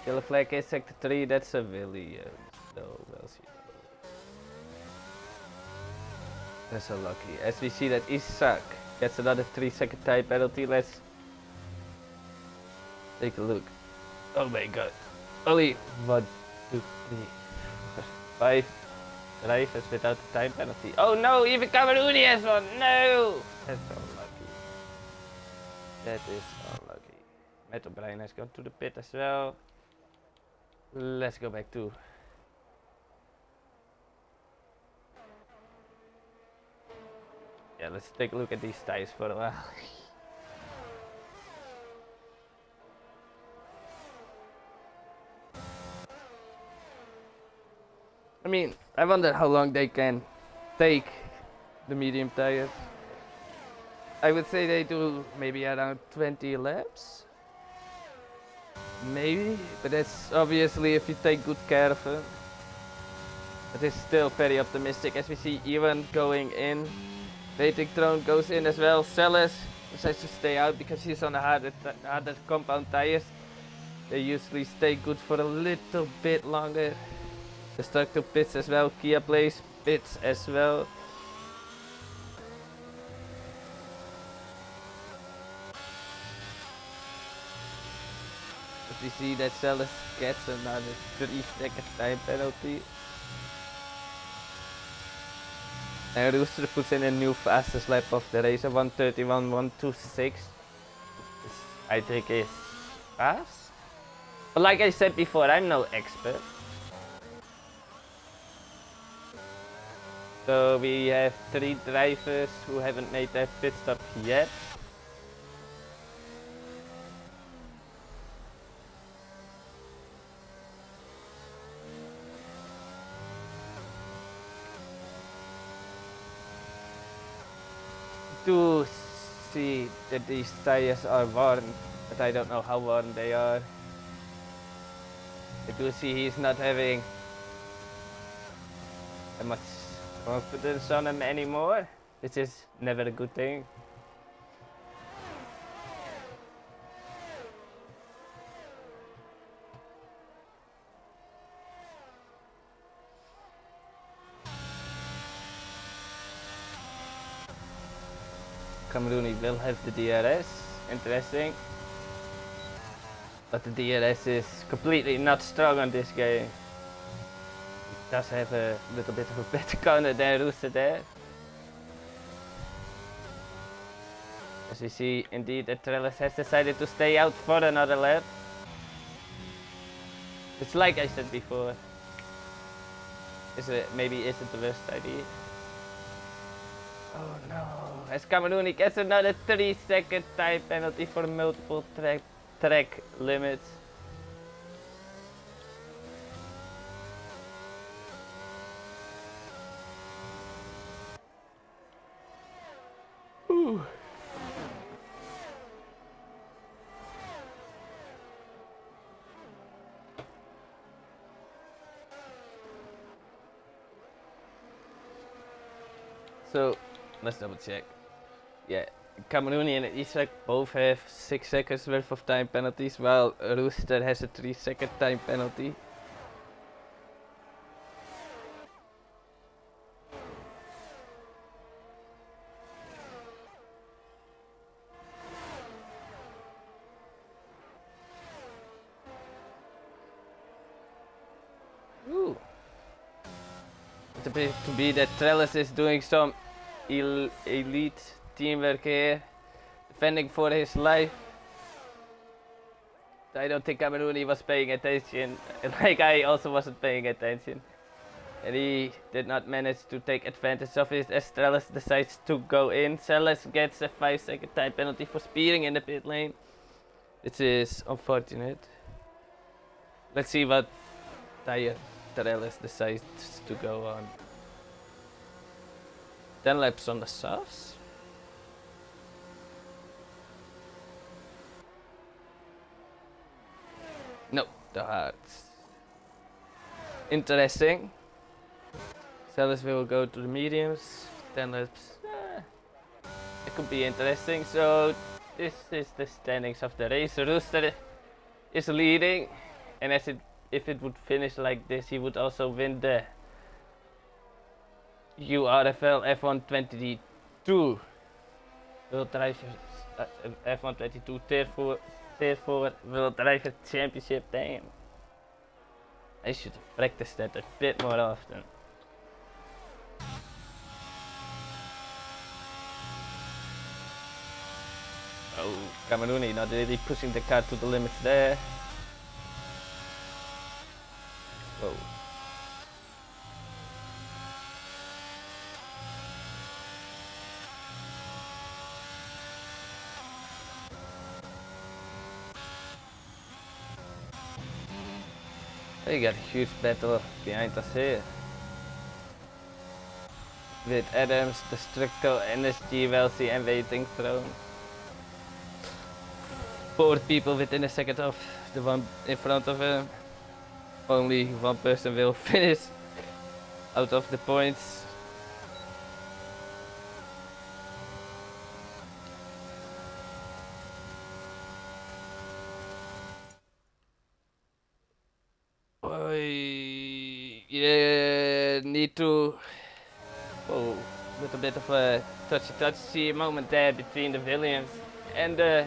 Yellow flag is sector 3, that's a Williams. No, we'll see. That's so lucky. As we see that Isaac gets another 3-second time penalty, let's take a look. Oh my god. Only 1, 2, 3, 5 drivers without the time penalty. Oh no, even Camerooni has one. No! That's so unlucky. That is unlucky. Matt O'Brien has gone to the pit as well. Let's go back to let's take a look at these tires for a while. I mean, I wonder how long they can take the medium tires. I would say they do maybe around 20 laps. Maybe, but that's obviously if you take good care of it. It is still very optimistic as we see Ivan going in. Waiting Throne goes in as well. Celes decides to stay out because he's on the harder compound tires. They usually stay good for a little bit longer. Destructo pits as well. Kia plays pits as well. As we see that Celes gets another 3-second time penalty. And Rooster puts in a new fastest lap of the race, a 1:31.126. I think is fast. But like I said before, I'm no expert. So we have 3 drivers who haven't made their pit stop yet. Do see that these tires are worn, but I don't know how worn they are. I do see he's not having that much confidence on him anymore, which is never a good thing. Camerooni will have the DRS, interesting. But the DRS is completely not strong on this game. It does have a little bit of a better corner than Rooster there. As we see, indeed, that Trellis has decided to stay out for another lap. It's like I said before. Maybe isn't the worst idea. Oh no, as Camerooni gets another 3-second time penalty for multiple track limits. Ooh. So let's double check. Yeah, Camerooni and Isaac both have 6 seconds worth of time penalties, while Rooster has a 3-second time penalty. Ooh. It appears to be that Trellis is doing some elite teamwork here, defending for his life. I don't think Camerooni was paying attention, like I also wasn't paying attention. And he did not manage to take advantage of it as Trellis decides to go in. Celes gets a 5-second time penalty for speeding in the pit lane, which is unfortunate. Let's see what tire Trellis decides to go on. 10 laps on the softs. No, the hards. Interesting. Celes will go to the mediums. 10 laps. It could be interesting. So this is the standings of the race. Rooster is leading, and if it would finish like this, he would also win the URFL F122 World Driver F122 Tier 4 World Driver Championship. Damn, I should have practiced that a bit more often. Oh, Camerooni not really pushing the car to the limits there. Whoa. We got a huge battle behind us here. with Adams, Destructo, NSG, Welsi and Waiting Throne. 4 people within a second of the one in front of him. Only one person will finish out of the points. Yeah, need to. Oh, with a bit of a touchy moment there between the Williams and the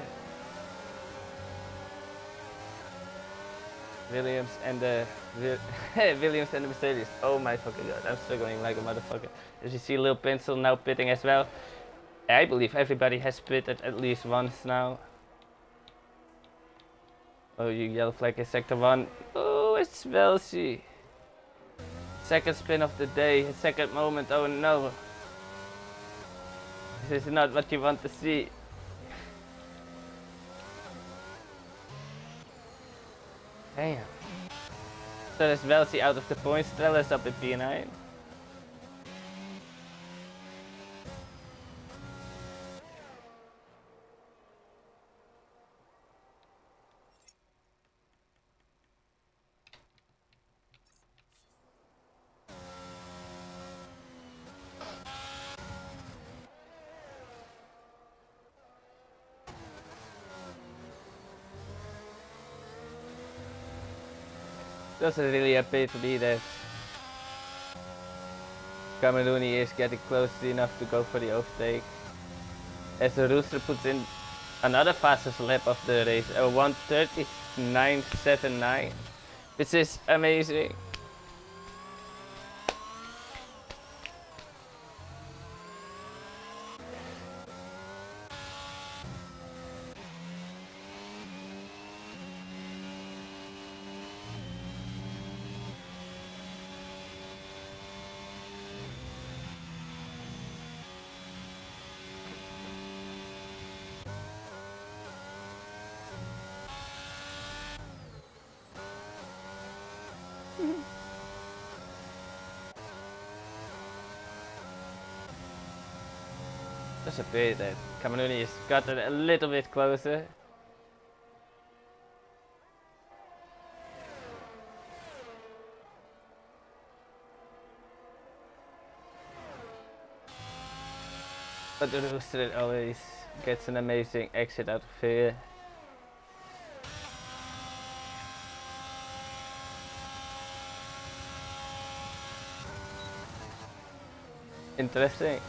Williams and the Mercedes. Oh my fucking god, I'm struggling like a motherfucker. As you see, Lil Pencil now pitting as well. I believe everybody has pitted at least once now. Oh, you yellow flag in sector 1. Oh, it's Welsi. Second spin of the day, second moment. Oh no. This is not what you want to see. Damn. So there's Welsi out of the points. Trellis up in P9. Doesn't really appear to be that Cameroni is getting close enough to go for the overtake. As the Rooster puts in another fastest lap of the race, a 1:39.79, which is amazing. Just a bit that Cameroni has gotten a little bit closer. But the Rooster always gets an amazing exit out of here. Interesting.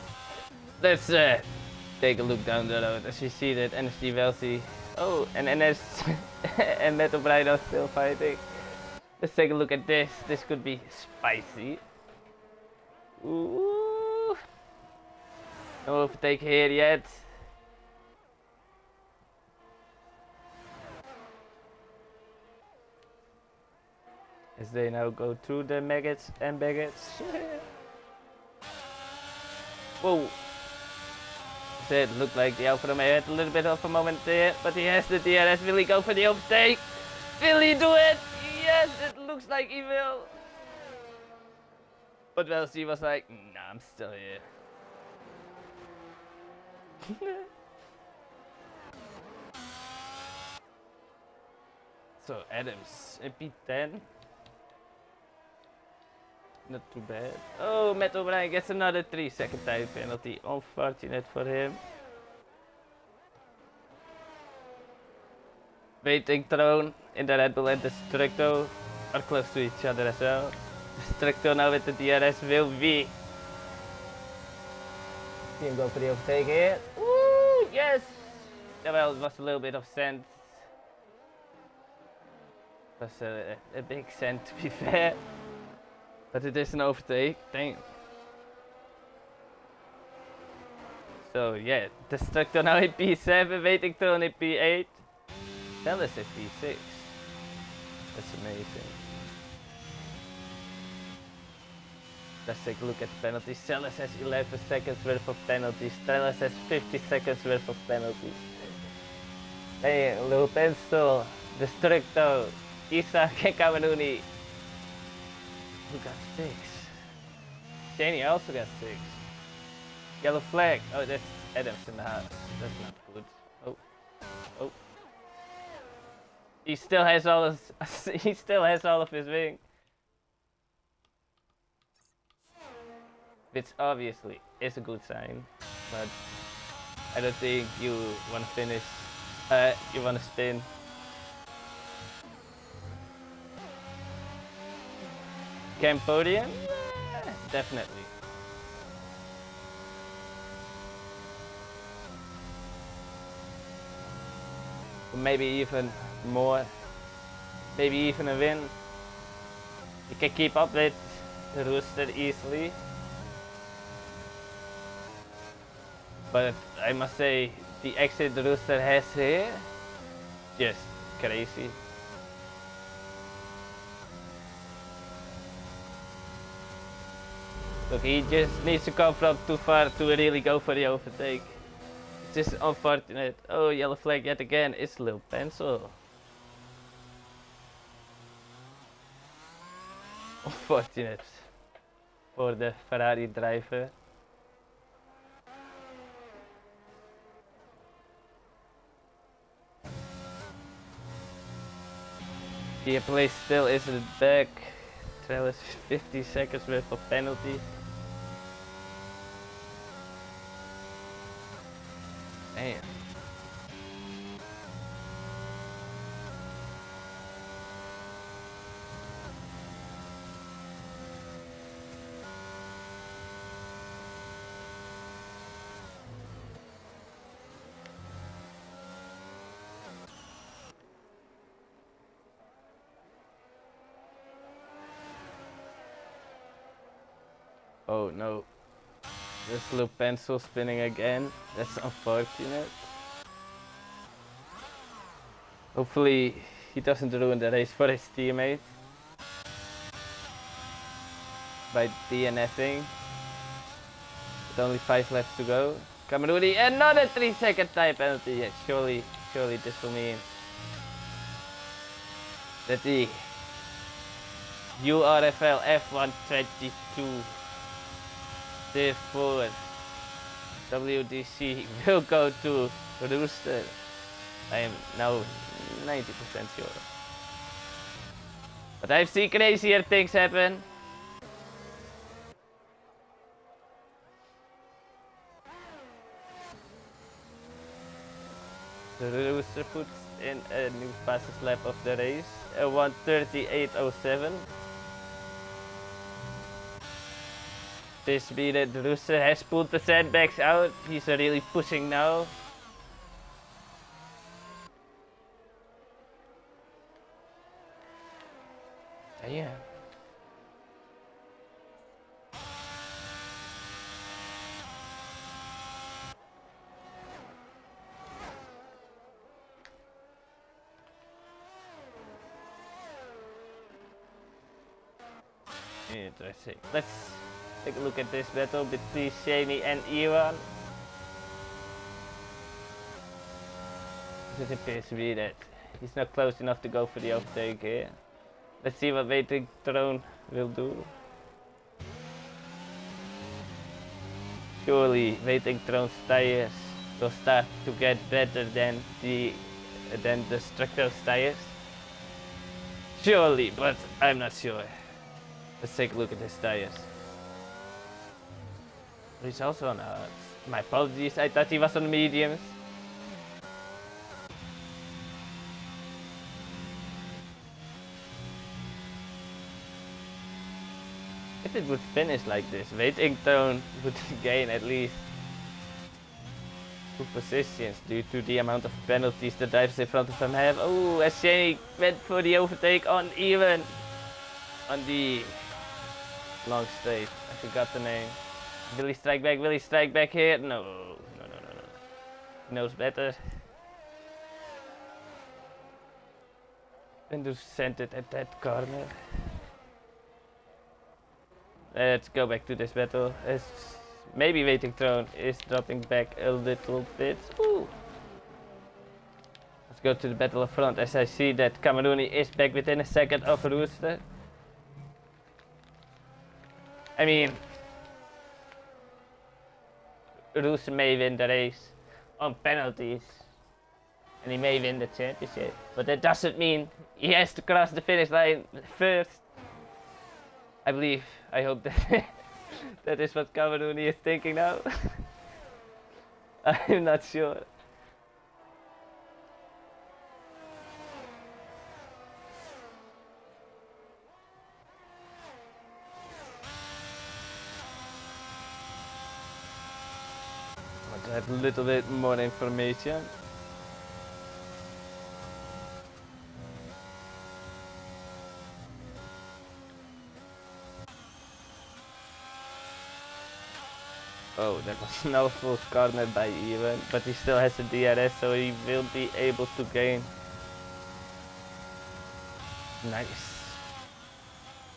Let's take a look down the road as we see that NSG Welsi. Oh, and NS and Metal Bright are still fighting. Let's take a look at this. This could be spicy. Ooh. No overtake here yet. As they now go through the maggots and baggots. Whoa. It looked like the Alfa Romeo had a little bit of a moment there, but he has the DRS. Will he go for the overtake? Will he do it? Yes, it looks like he will. But Welsi was like, nah, I'm still here. So Adams in P10. Not too bad. Oh, Matt O'Brien gets another 3-second time penalty. Unfortunate for him. Waiting Throne in the Red Bull and Destructo are close to each other as well. Destructo now with the DRS will be. See him go for the overtake here. Ooh, yes! Yeah, well, it was a little bit of sand. It was a big sand to be fair. But it is an overtake, dang. So yeah, Destructo now in P7, Waiting Throne in P8. Dallas at P6. That's amazing. Let's take a look at the penalties. Celis has 11 seconds worth of penalties. Dallas has 50 seconds worth of penalties. Hey, Lil Pencil, Destructo, Isaac and Cameroni. Who got 6? Shani also got 6. Yellow flag. Oh, that's Adams in the house. That's not good. Oh, oh. He still has all his. He still has all of his wing. Which obviously is a good sign, but I don't think you want to finish. You want to spin. Cambodian? Yeah, definitely. Maybe even more. Maybe even a win. You can keep up with the rooster easily. But I must say, the exit the rooster has here, just crazy. Look, he just needs to come from too far to really go for the overtake. It's just unfortunate. Oh, yellow flag yet again. It's Lil Pencil. Unfortunate for the Ferrari driver. The place still isn't back. Trail is 50 seconds worth of penalty. Damn. Oh no. This little pencil spinning again. That's unfortunate. Hopefully he doesn't ruin the race for his teammates by DNFing. With only 5 laps to go. Camerooni, another 3-second time penalty. Yes, surely this will mean that the URFL F122 therefore WDC will go to Rooster. I am now 90% sure. But I've seen crazier things happen. The Rooster puts in a new fastest lap of the race, a 1:38.07. This means that the Rooster has pulled the sandbags out. He's really pushing now. Damn. Interesting. Let's take a look at this battle between Shani and Ivan. It appears to be that he's not close enough to go for the overtake here. Let's see what Waiting Throne will do. Surely Waiting Throne's tires will start to get better than the Structure's tires. Surely, but I'm not sure. Let's take a look at his tires. He's also on hards. My apologies, I thought he was on mediums. If it would finish like this, Waiting Throne would gain at least 2 positions due to the amount of penalties the drivers in front of him have. Oh, as Shane went for the overtake on Ivan on the long straight. I forgot the name. Will he strike back here? No. He knows better than to send it at that corner. Let's go back to this battle. As maybe Waiting Throne is dropping back a little bit. Ooh. Let's go to the battle up front as I see that Camerooni is back within a second of Rooster. I mean, Roos may win the race on penalties. And he may win the championship. But that doesn't mean he has to cross the finish line first. I believe, I hope that that is what Cameroon is thinking now. I'm not sure. I have a little bit more information. Oh, that was no full corner by Even, but he still has a DRS, so he will be able to gain. Nice.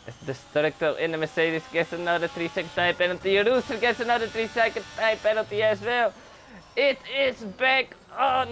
As the Destructor in the Mercedes gets another 3-second time penalty, Rooster gets another 3-second time penalty as well. It is back on!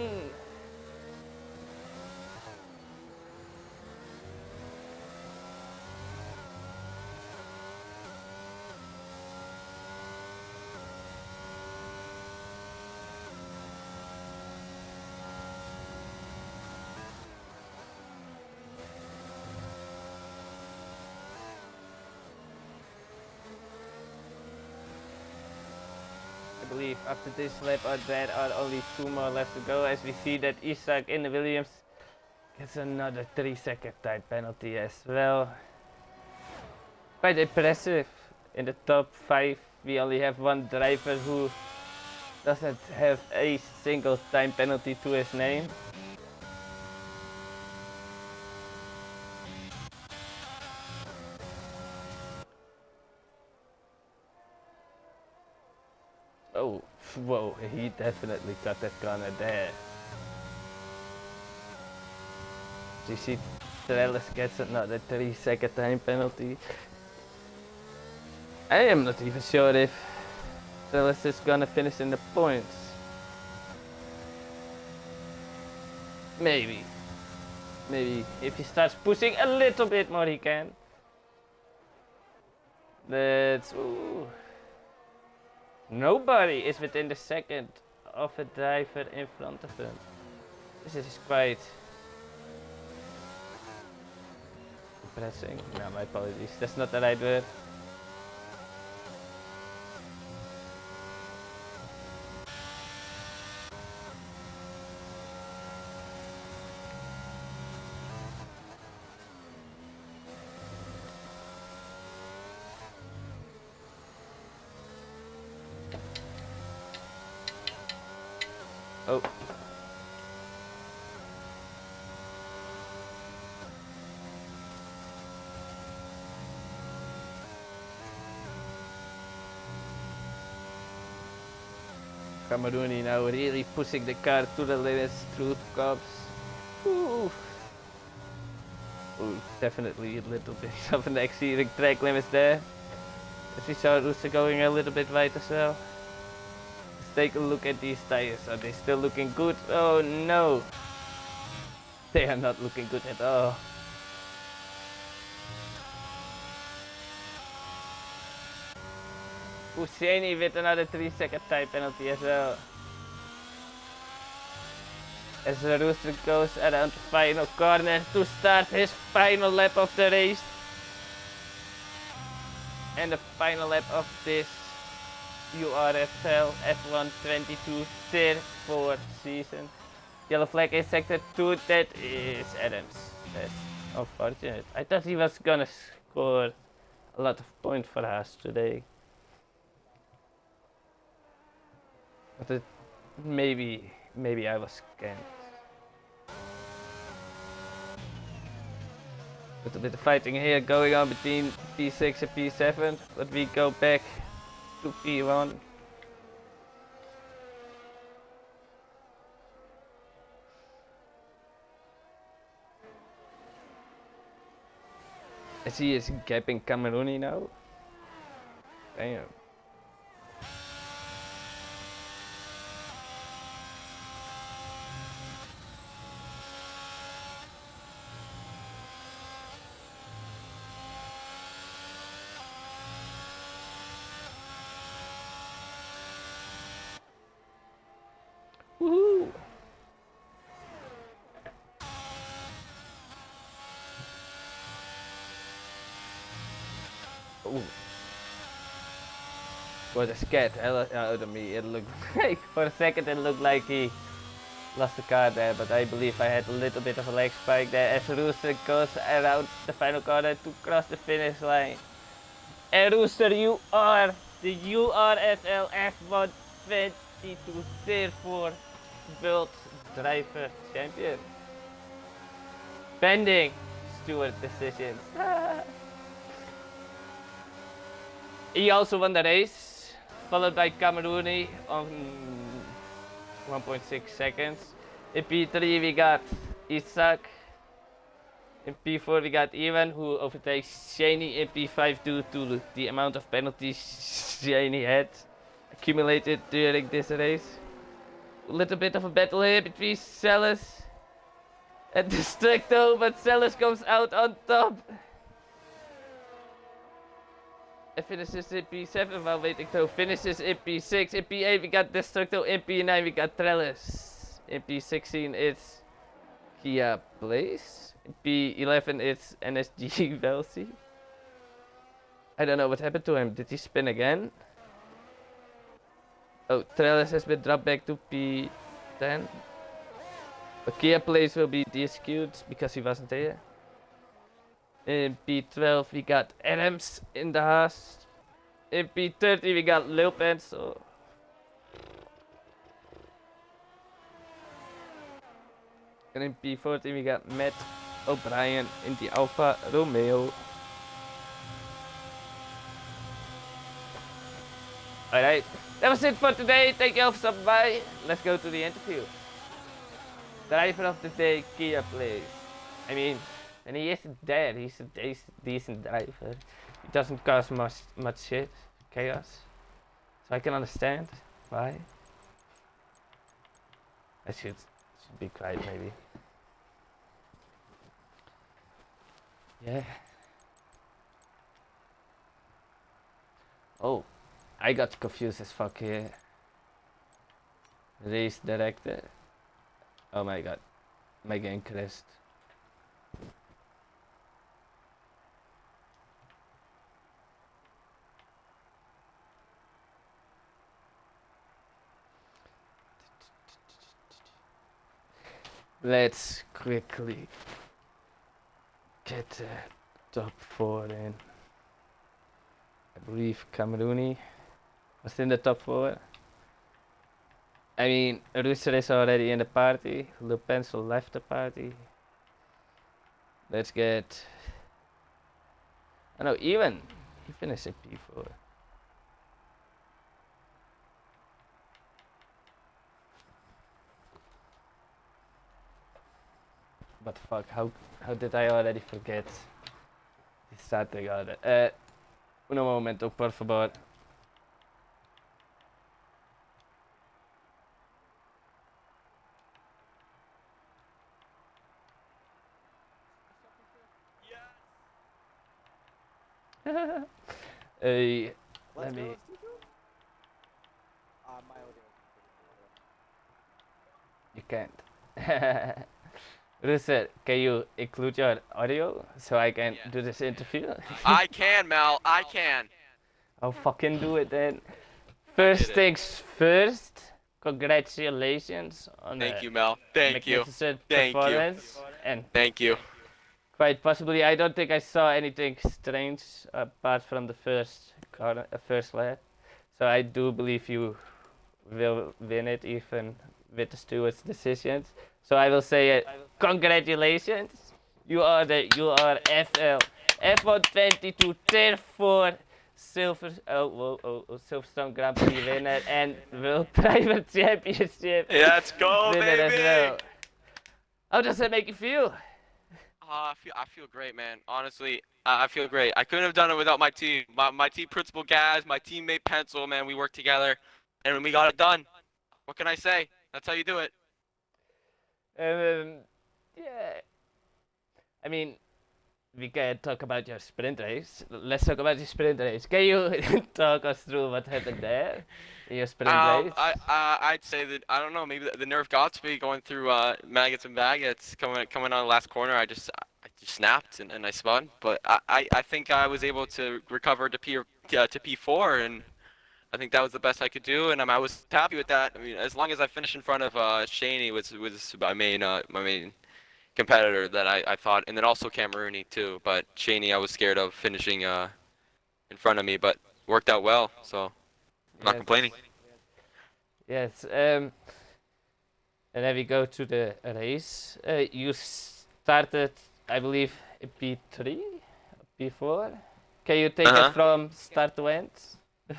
I believe after this lap there are only 2 more laps to go, as we see that Isaac in the Williams gets another 3-second time penalty as well. Quite impressive. In the top 5 we only have one driver who doesn't have a single time penalty to his name. Oh, whoa, he definitely got that corner there. You see, Trellis gets another 3-second time penalty. I am not even sure if Trellis is gonna finish in the points. Maybe. Maybe if he starts pushing a little bit more he can. That's... Ooh. Nobody is within the second of a driver in front of them. This is quite depressing. No, my apologies. That's not the right word. Oh. Camerooni now really pushing the car to the limits through cops. Ooh. Ooh, definitely a little bit of an exceeding track limits there. As we saw Rooster going a little bit wide as well. Let's take a look at these tires. Are they still looking good? Oh no! They are not looking good at all. Husseini with another 3-second time penalty as well. As the Rooster goes around the final corner to start his final lap of the race. And the final lap of this URFL F1 22 Tier 4 season. Yellow flag is sector 2, that is Adams. That's unfortunate. I thought he was gonna score a lot of points for us today. But maybe I was scammed. With a bit of fighting here going on between P6 and P7, but we go back to P1. As he is gapping Camerooni now. Damn. Ooh. Got a scared hell out of me. It looked like, for a second it looked like he lost the car there, but I believe I had a little bit of a leg spike there as Rooster goes around the final corner to cross the finish line. And Rooster, you are the URFL F1 22 Tier 4 World Driver Champion. Pending steward decisions. He also won the race, followed by Camerooni on 1.6 seconds. In P3 we got Isaac. In P4 we got Ivan, who overtakes Shaney in P5 due to the amount of penalties Shaney had accumulated during this race. A little bit of a battle here between Sellers and Destructo, but Sellers comes out on top. And finishes in P7 while waiting to finishes in P6. In P8 we got Destructo, in P9 we got Trellis. In P16 it's Kia Blaze. In P11 it's NSG Velsi. I don't know what happened to him. Did he spin again? Oh, Trellis has been dropped back to P10. But Kia Blaze will be DSQ'd because he wasn't there. In P12 we got Adams in the Haas. In P30 we got Lil Pencil. And in P14 we got Matt O'Brien in the Alfa Romeo. Alright, that was it for today. Thank you all for stopping by. Let's go to the interview. Driver of the day, Kia Blaze. I mean, and he isn't dead, he's a decent driver. He doesn't cause much shit, chaos. So I can understand why. I should be quiet maybe. Yeah. Oh, I got confused as fuck here. Race director. Oh my god, my game crashed. Let's quickly get the top 4 in. I believe Camerooni was in the top 4. I mean, Rooster is already in the party. Le Pencil left the party. Let's get... Oh no, even he finished at P4. But fuck, how did I already forget the starting order? Un momento, por favor. Hey, let me... My audio. You can't. Rooster, can you include your audio so I can do this interview? I can, Mel. I can. I'll fucking do it then. First things first, congratulations on Thank you, Mel. Thank you. magnificent Thank you. performance. And Thank you. quite possibly, I don't think I saw anything strange apart from the first lap. So I do believe you will win it even with the steward's decisions. So I will say congratulations. You are the URFL F122 Tier 4 Silverstone Grand Prix winner and World Driver Championship Let's go, winner as baby. well. How does that make you feel? I feel great, man. Honestly, I feel great. I couldn't have done it without my team. My team principal Gaz, my teammate Pencil, man. We worked together, and we got it done. What can I say? That's how you do it. Yeah. I mean, we can talk about your sprint race. Let's talk about your sprint race. Can you talk us through what happened there in your sprint race? I'd say that I don't know. Maybe the nerve got to me going through maggots and baggots coming on the last corner. I just snapped and I spun. But I think I was able to recover to P4, and I think that was the best I could do, and I was happy with that. I mean, as long as I finished in front of Shaney was my main competitor that I thought, and then also Camerooni too. But Shaney I was scared of finishing in front of me, but worked out well, so I'm not Yes. complaining. Yes. And then we go to the race. You started, I believe, in P3, P4. Can you take Uh-huh. us from start to end?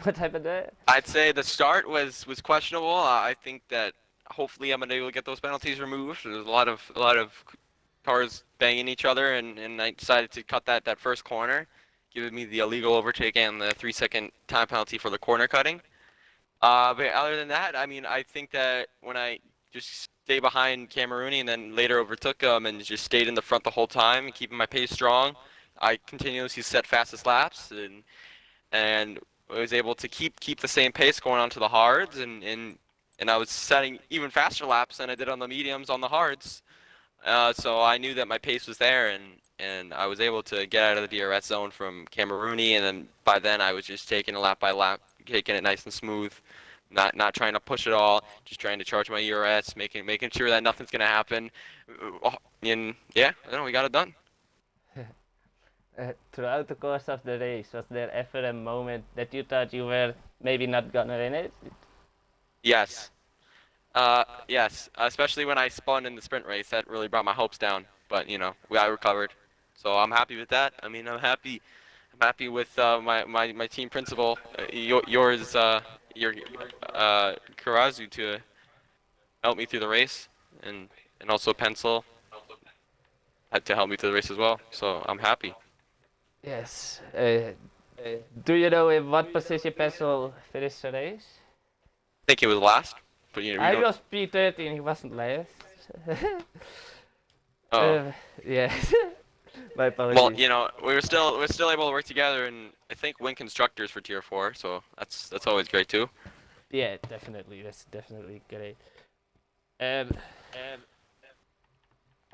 What happened there? I'd say the start was questionable. I think that hopefully I'm gonna be able to get those penalties removed. There's a lot of cars banging each other, and I decided to cut that first corner, giving me the illegal overtake and the 3-second time penalty for the corner cutting. But other than that, I mean, I think that when I just stay behind Camerooni and then later overtook him and just stayed in the front the whole time, keeping my pace strong, I continuously set fastest laps and I was able to keep the same pace going on to the hards, and I was setting even faster laps than I did on the mediums on the hards. So I knew that my pace was there, and I was able to get out of the DRS zone from Camerooni, and then by then I was just taking it lap by lap, taking it nice and smooth, not trying to push it all, just trying to charge my ERS, making sure that nothing's gonna happen, and yeah, we got it done. Throughout the course of the race, was there ever a moment that you thought you were maybe not gonna win it? Yes. Yes, especially when I spun in the sprint race, that really brought my hopes down. But I recovered, so I'm happy with that. I mean, I'm happy with my team principal, your Karazu to help me through the race, and also Pencil had to help me through the race as well. So I'm happy. Yes. Do you know in what position Pencil finished the race? I think it was last, but we I don't. was P13, he wasn't last. Oh. Yes. My Well, apologies. we're still able to work together, and I think win constructors for tier 4, so that's always great too. Yeah, definitely. That's definitely great. Um,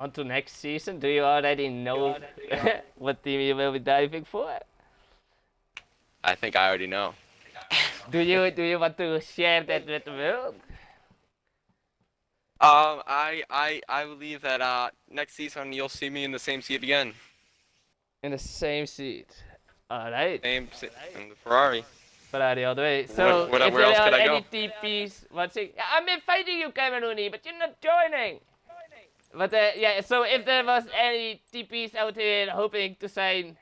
on to next season. Do you already know what team you will be diving for? I think I already know. Do you want to share that with the world? I believe that next season you'll see me in the same seat again, In the same seat. All right. in the Ferrari. Ferrari all the way. So, Where if there else are could I any go? TPs watching, I'm inviting you, Camerooni, but you're not joining. But yeah, so if there was any TPs out here hoping to sign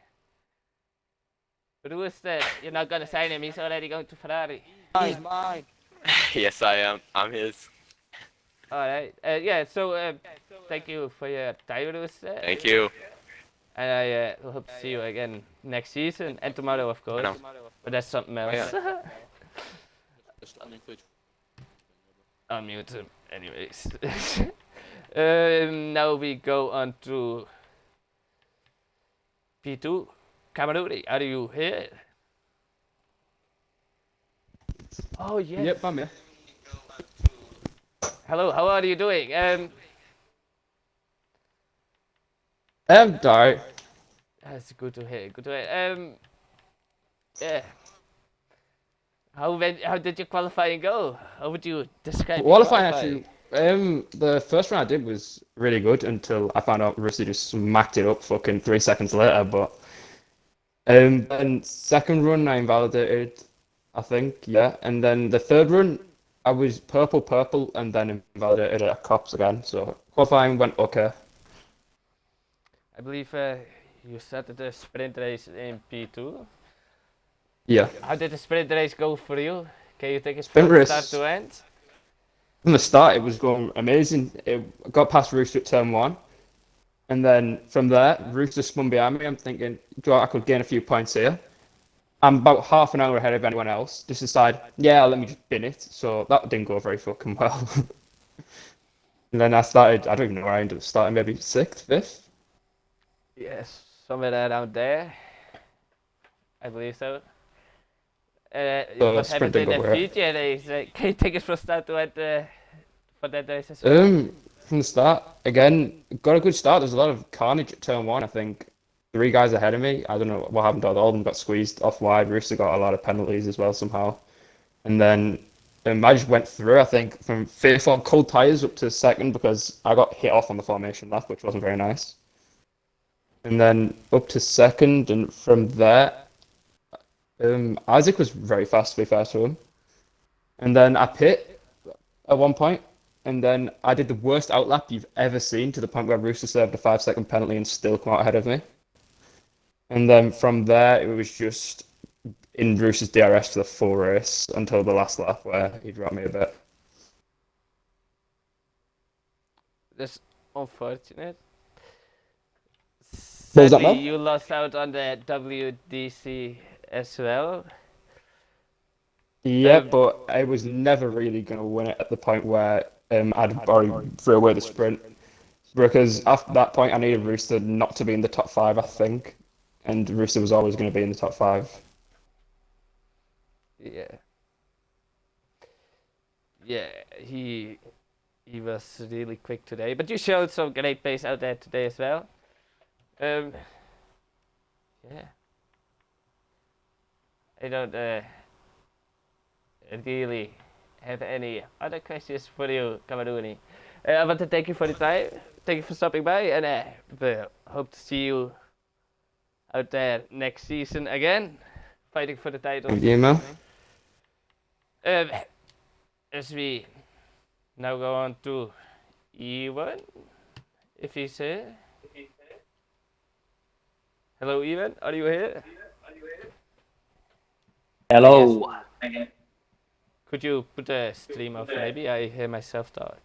Rooster, you're not gonna sign him. He's already going to Ferrari. He's mine. Yes, I am. I'm his. All right. Yeah. So thank you for your time, Rooster. Thank you. And I hope to see you again next season and tomorrow, of course. know. But that's something else. yeah. I'll mute him, anyways. Now we go on to P2. Camerooni, are you here? Oh yes. Yep, I'm here. Hello. How are you doing? Alright. That's good to hear. Good to hear. Yeah. How did your qualifying go? How would you describe your Qualifying actually, the first run I did was really good until I found out Rusty just smacked it up fucking 3 seconds later. But then second run I invalidated, I think, yeah. And then the third run I was purple, and then invalidated at cops again. So qualifying went okay. I believe you started the sprint race in P2. Yeah. How did the sprint race go for you? Can you take it Sprint from race. start to end? From the start, it was going amazing. It got past Rooster at turn 1. And then from there, Rooster spun behind me. I'm thinking, I could gain a few points here. I'm about half an hour ahead of anyone else. Just decide, yeah, let me just bin it. So that didn't go very fucking well. And then I started, I don't even know where I ended up starting, maybe 6th, 5th? Yes, somewhere around there. I believe so. What happened sprint in didn't the go well. future race? Can you take it from start to end for that race as well? from the start. Again, got a good start. There's a lot of carnage at turn one. I think three guys ahead of me. I don't know what happened. All of them got squeezed off wide. Rooster got a lot of penalties as well somehow. And then I just went through, I think, from fifth on cold tires up to second because I got hit off on the formation lap, which wasn't very nice. And then up to second, and from there, Isaac was very fast, to be fair to him. And then I pit at one point, and then I did the worst outlap you've ever seen to the point where Rooster served a 5-second penalty and still come out ahead of me. And then from there, it was just in Rooster's DRS for the full race until the last lap where he dropped me a bit. That's unfortunate. What was that, Sadly, Mel? you lost out on the WDC as well. Yeah, Um, but I was never really going to win it at the point where I'd already threw away the sprint. Because after that point, I needed Rooster not to be in the top five, I think. And Rooster was always going to be in the top five. Yeah. Yeah, he was really quick today, but you showed some great pace out there today as well. Yeah. I don't really have any other questions for you, Kamaruni. I want to thank you for the time. Thank you for stopping by, and we hope to see you out there next season again, fighting for the title. Thank you, Mel. As we now go on to Ewan, if he's here. Hello, Ewan, are you here? Hello. Could you put the stream off? Maybe I hear myself talk.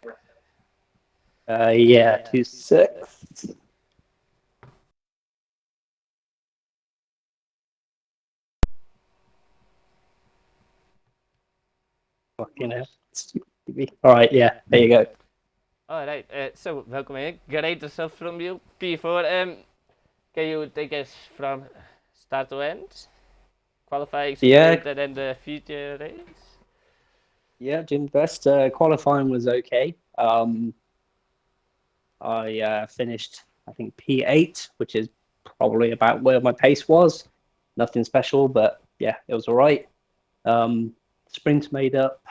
Yeah, 2-6. Fucking hell. All right, yeah, there you go. Alright, so welcome in. Great stuff from you. P4, can you take us from start to end? Qualifying, Yeah. sprint, and then the future race? Yeah, doing the best. Qualifying was okay. I finished, I think, P8, which is probably about where my pace was. Nothing special, but yeah, it was all right. Sprint made up a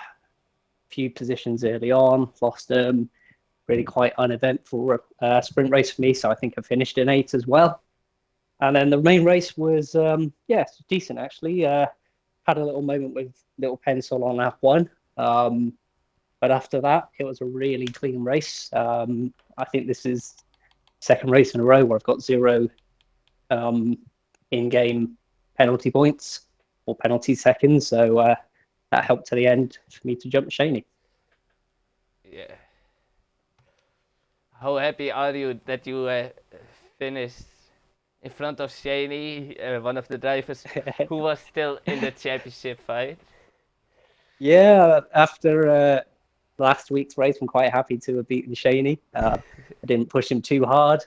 few positions early on, lost them. Really quite uneventful sprint race for me, so I think I finished in 8 as well. And then the main race was, yeah, decent actually. Had a little moment with little pencil on lap 1. But after that, it was a really clean race. I think this is second race in a row where I've got 0 in-game penalty points or penalty seconds. So that helped to the end for me to jump Shaney. Yeah. How happy are you that you finished in front of Shaney, one of the drivers who was still in the championship fight? Yeah, after last week's race, I'm quite happy to have beaten Shaney. I didn't push him too hard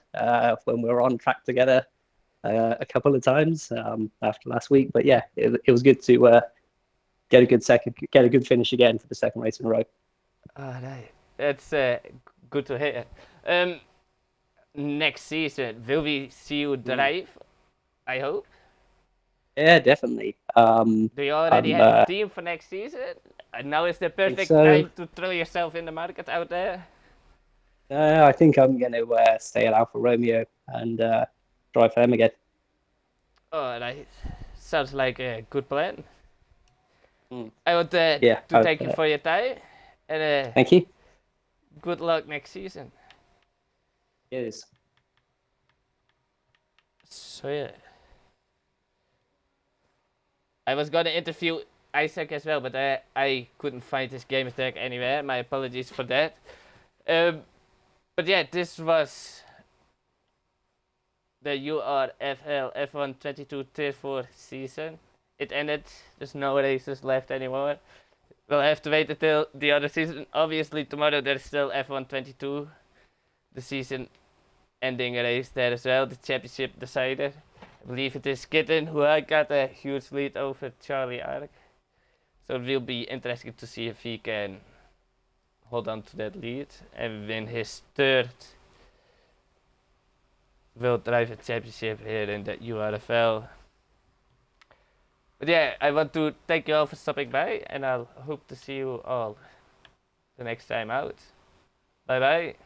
when we were on track together a couple of times after last week. But yeah, it was good to get a good finish again for the second race in a row. Alright, that's good to hear. Next season, will we see you drive? I hope. Yeah, definitely. Do you already I'm, have a team for next season? And now is the perfect so. time to throw yourself in the market out there. I think I'm going to stay at Alfa Romeo and drive for them again. Alright, sounds like a good plan. Mm. I want Yeah, to thank you for your time, and Thank you. good luck next season. Cheers. So yeah, I was gonna interview Isaac as well, but I couldn't find his game tag anywhere. My apologies for that. But yeah, this was the URFL F1 22 Tier 4 season. It ended. There's no races left anymore. We'll have to wait until the other season. Obviously, tomorrow there's still F1 22, the season ending race there as well, the championship decider. I believe it is Kitten who got a huge lead over Charlie Ark. So it will be interesting to see if he can hold on to that lead and win his third World Driver Championship here in the URFL. But yeah, I want to thank you all for stopping by, and I'll hope to see you all the next time out. Bye bye.